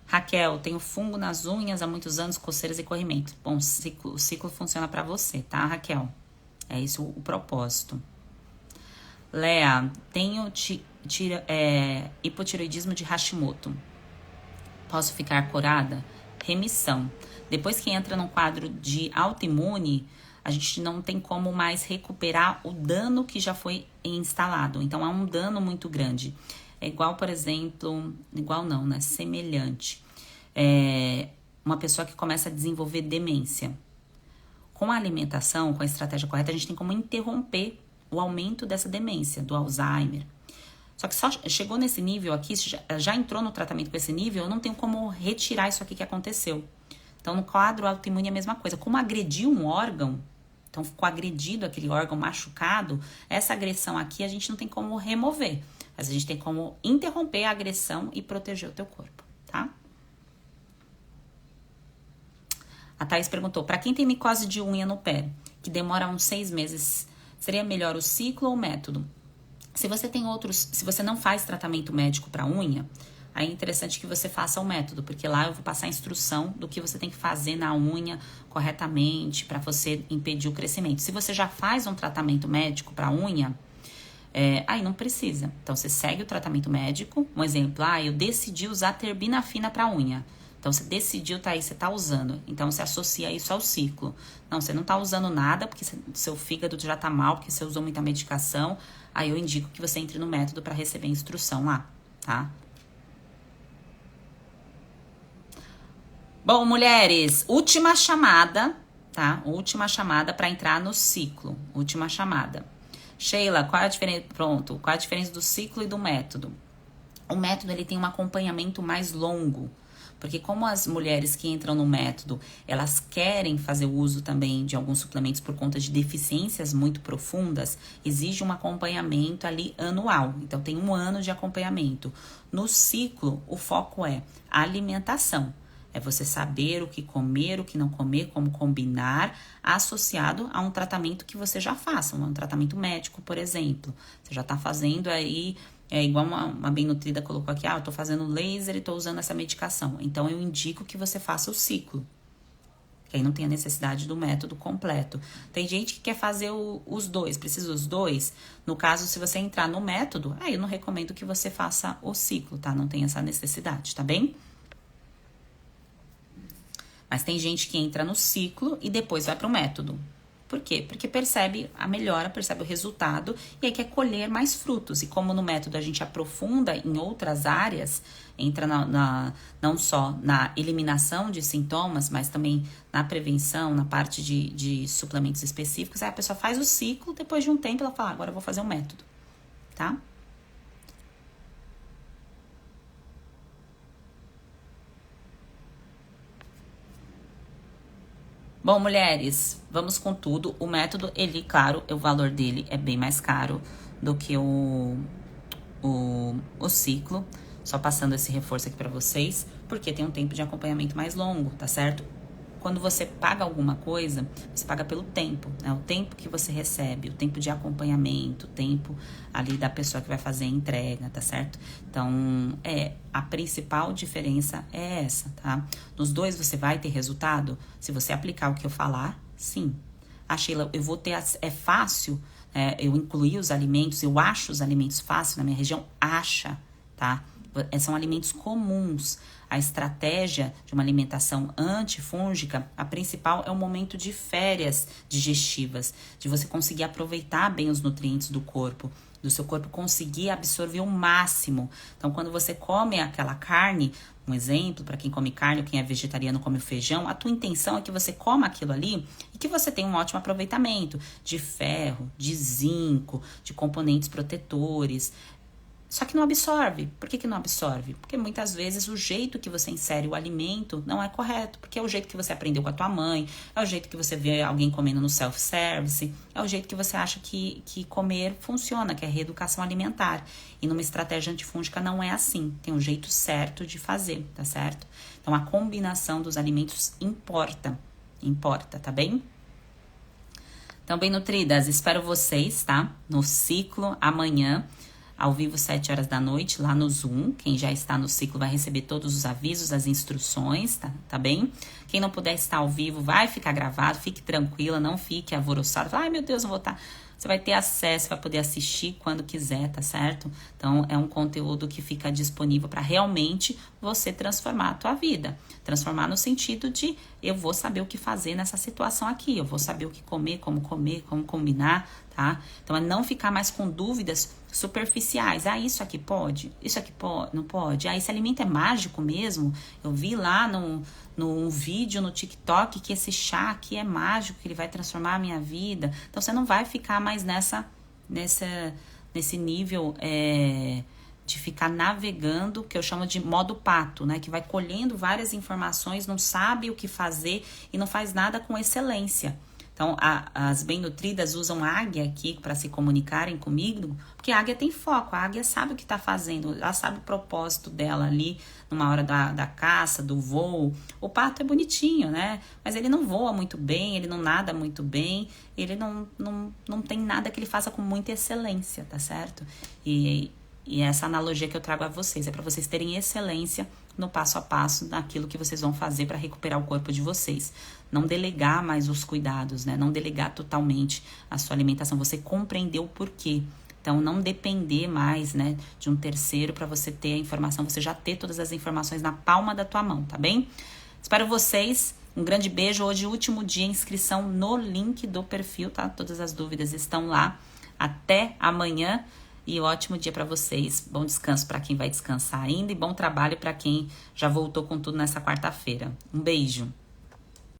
Raquel, tenho fungo nas unhas há muitos anos, coceiras e corrimento. Bom, o ciclo funciona para você, tá, Raquel? É isso o propósito. Lea, tenho hipotireoidismo de Hashimoto. Posso ficar curada? Remissão. Depois que entra num quadro de autoimune, a gente não tem como mais recuperar o dano que já foi instalado. Então, é um dano muito grande. É igual, por exemplo, igual não, né? Semelhante. Uma pessoa que começa a desenvolver demência. Com a alimentação, com a estratégia correta, a gente tem como interromper o aumento dessa demência, do Alzheimer. Só que só chegou nesse nível aqui, já entrou no tratamento com esse nível, eu não tenho como retirar isso aqui que aconteceu. Então, no quadro autoimune é a mesma coisa. Como agrediu um órgão, então ficou agredido aquele órgão machucado, essa agressão aqui a gente não tem como remover. Mas a gente tem como interromper a agressão e proteger o teu corpo, tá? A Thaís perguntou, para quem tem micose de unha no pé, que demora uns 6 meses, seria melhor o ciclo ou o método? Se você tem outros, se você não faz tratamento médico para unha, aí é interessante que você faça o método, porque lá eu vou passar a instrução do que você tem que fazer na unha corretamente para você impedir o crescimento. Se você já faz um tratamento médico para unha, aí não precisa. Então você segue o tratamento médico. Um exemplo, eu decidi usar terbinafina para unha. Então você decidiu, tá aí, você tá usando. Então você associa isso ao ciclo. Não, você não tá usando nada porque seu fígado já tá mal, porque você usou muita medicação. Aí eu indico que você entre no método para receber a instrução lá, tá? Bom, mulheres, última chamada, tá? Última chamada para entrar no ciclo. Última chamada. Sheila, qual é a diferença? Pronto, qual é a diferença do ciclo e do método? O método, ele tem um acompanhamento mais longo. Porque como as mulheres que entram no método, elas querem fazer uso também de alguns suplementos por conta de deficiências muito profundas, exige um acompanhamento ali anual. Então, tem 1 ano de acompanhamento. No ciclo, o foco é a alimentação. É você saber o que não comer, como combinar, associado a um tratamento que você já faça, um tratamento médico, por exemplo. Você já está fazendo aí, igual uma bem nutrida colocou aqui, eu tô fazendo laser e tô usando essa medicação. Então, eu indico que você faça o ciclo. Que aí não tem a necessidade do método completo. Tem gente que quer fazer os dois, precisa dos dois. No caso, se você entrar no método, eu não recomendo que você faça o ciclo, tá? Não tem essa necessidade, tá bem? Mas tem gente que entra no ciclo e depois vai para o método. Por quê? Porque percebe a melhora, percebe o resultado e aí quer colher mais frutos. E como no método a gente aprofunda em outras áreas, entra não só na eliminação de sintomas, mas também na prevenção, na parte de suplementos específicos, aí a pessoa faz o ciclo, depois de um tempo ela fala, agora eu vou fazer um método, tá? Bom, mulheres, vamos com tudo. O método, ele, claro, o valor dele é bem mais caro do que o ciclo. Só passando esse reforço aqui pra vocês, porque tem um tempo de acompanhamento mais longo, tá certo? Quando você paga alguma coisa, você paga pelo tempo, né? O tempo que você recebe, o tempo de acompanhamento, o tempo ali da pessoa que vai fazer a entrega, tá certo? Então, a principal diferença é essa, tá? Nos dois você vai ter resultado? Se você aplicar o que eu falar, sim. Sheila, eu vou ter, é fácil, eu incluir os alimentos, eu acho os alimentos fácil na minha região? Acha, tá? São alimentos comuns. A estratégia de uma alimentação antifúngica, a principal é o momento de férias digestivas, de você conseguir aproveitar bem os nutrientes do corpo, do seu corpo conseguir absorver o máximo. Então, quando você come aquela carne, um exemplo, para quem come carne ou quem é vegetariano come o feijão, a tua intenção é que você coma aquilo ali e que você tenha um ótimo aproveitamento de ferro, de zinco, de componentes protetores. Só que não absorve. Por que não absorve? Porque muitas vezes o jeito que você insere o alimento não é correto. Porque é o jeito que você aprendeu com a tua mãe, é o jeito que você vê alguém comendo no self-service, é o jeito que você acha que comer funciona, que é reeducação alimentar. E numa estratégia antifúngica não é assim. Tem um jeito certo de fazer, tá certo? Então a combinação dos alimentos importa. Importa, tá bem? Então, bem nutridas, espero vocês, tá? No ciclo amanhã, ao vivo, 7 horas da noite, lá no Zoom. Quem já está no ciclo vai receber todos os avisos, as instruções, tá bem? Quem não puder estar ao vivo, vai ficar gravado, fique tranquila, não fique alvoroçado. Fala, ai meu Deus, não vou estar. Você vai ter acesso, vai poder assistir quando quiser, tá certo? Então, é um conteúdo que fica disponível para realmente você transformar a tua vida. Transformar no sentido de, eu vou saber o que fazer nessa situação aqui, eu vou saber o que comer, como combinar, tá? Então, é não ficar mais com dúvidas superficiais. Isso aqui pode? Isso aqui pode? Não pode? Esse alimento é mágico mesmo? Eu vi lá num vídeo no TikTok que esse chá aqui é mágico, que ele vai transformar a minha vida. Então, você não vai ficar mais nesse nível de ficar navegando, que eu chamo de modo pato, né? Que vai colhendo várias informações, não sabe o que fazer e não faz nada com excelência. Então, as bem-nutridas usam a águia aqui para se comunicarem comigo, porque a águia tem foco, a águia sabe o que está fazendo, ela sabe o propósito dela ali, numa hora da caça, do voo. O pato é bonitinho, né? Mas ele não voa muito bem, ele não nada muito bem, ele não tem nada que ele faça com muita excelência, tá certo? E essa analogia que eu trago a vocês é para vocês terem excelência no passo a passo daquilo que vocês vão fazer para recuperar o corpo de vocês. Não delegar mais os cuidados, né? Não delegar totalmente a sua alimentação. Você compreender o porquê. Então, não depender mais, né, de um terceiro para você ter a informação. Você já ter todas as informações na palma da tua mão, tá bem? Espero vocês. Um grande beijo. Hoje, último dia, inscrição no link do perfil, tá? Todas as dúvidas estão lá. Até amanhã. E ótimo dia para vocês. Bom descanso para quem vai descansar ainda e bom trabalho para quem já voltou com tudo nessa quarta-feira. Um beijo.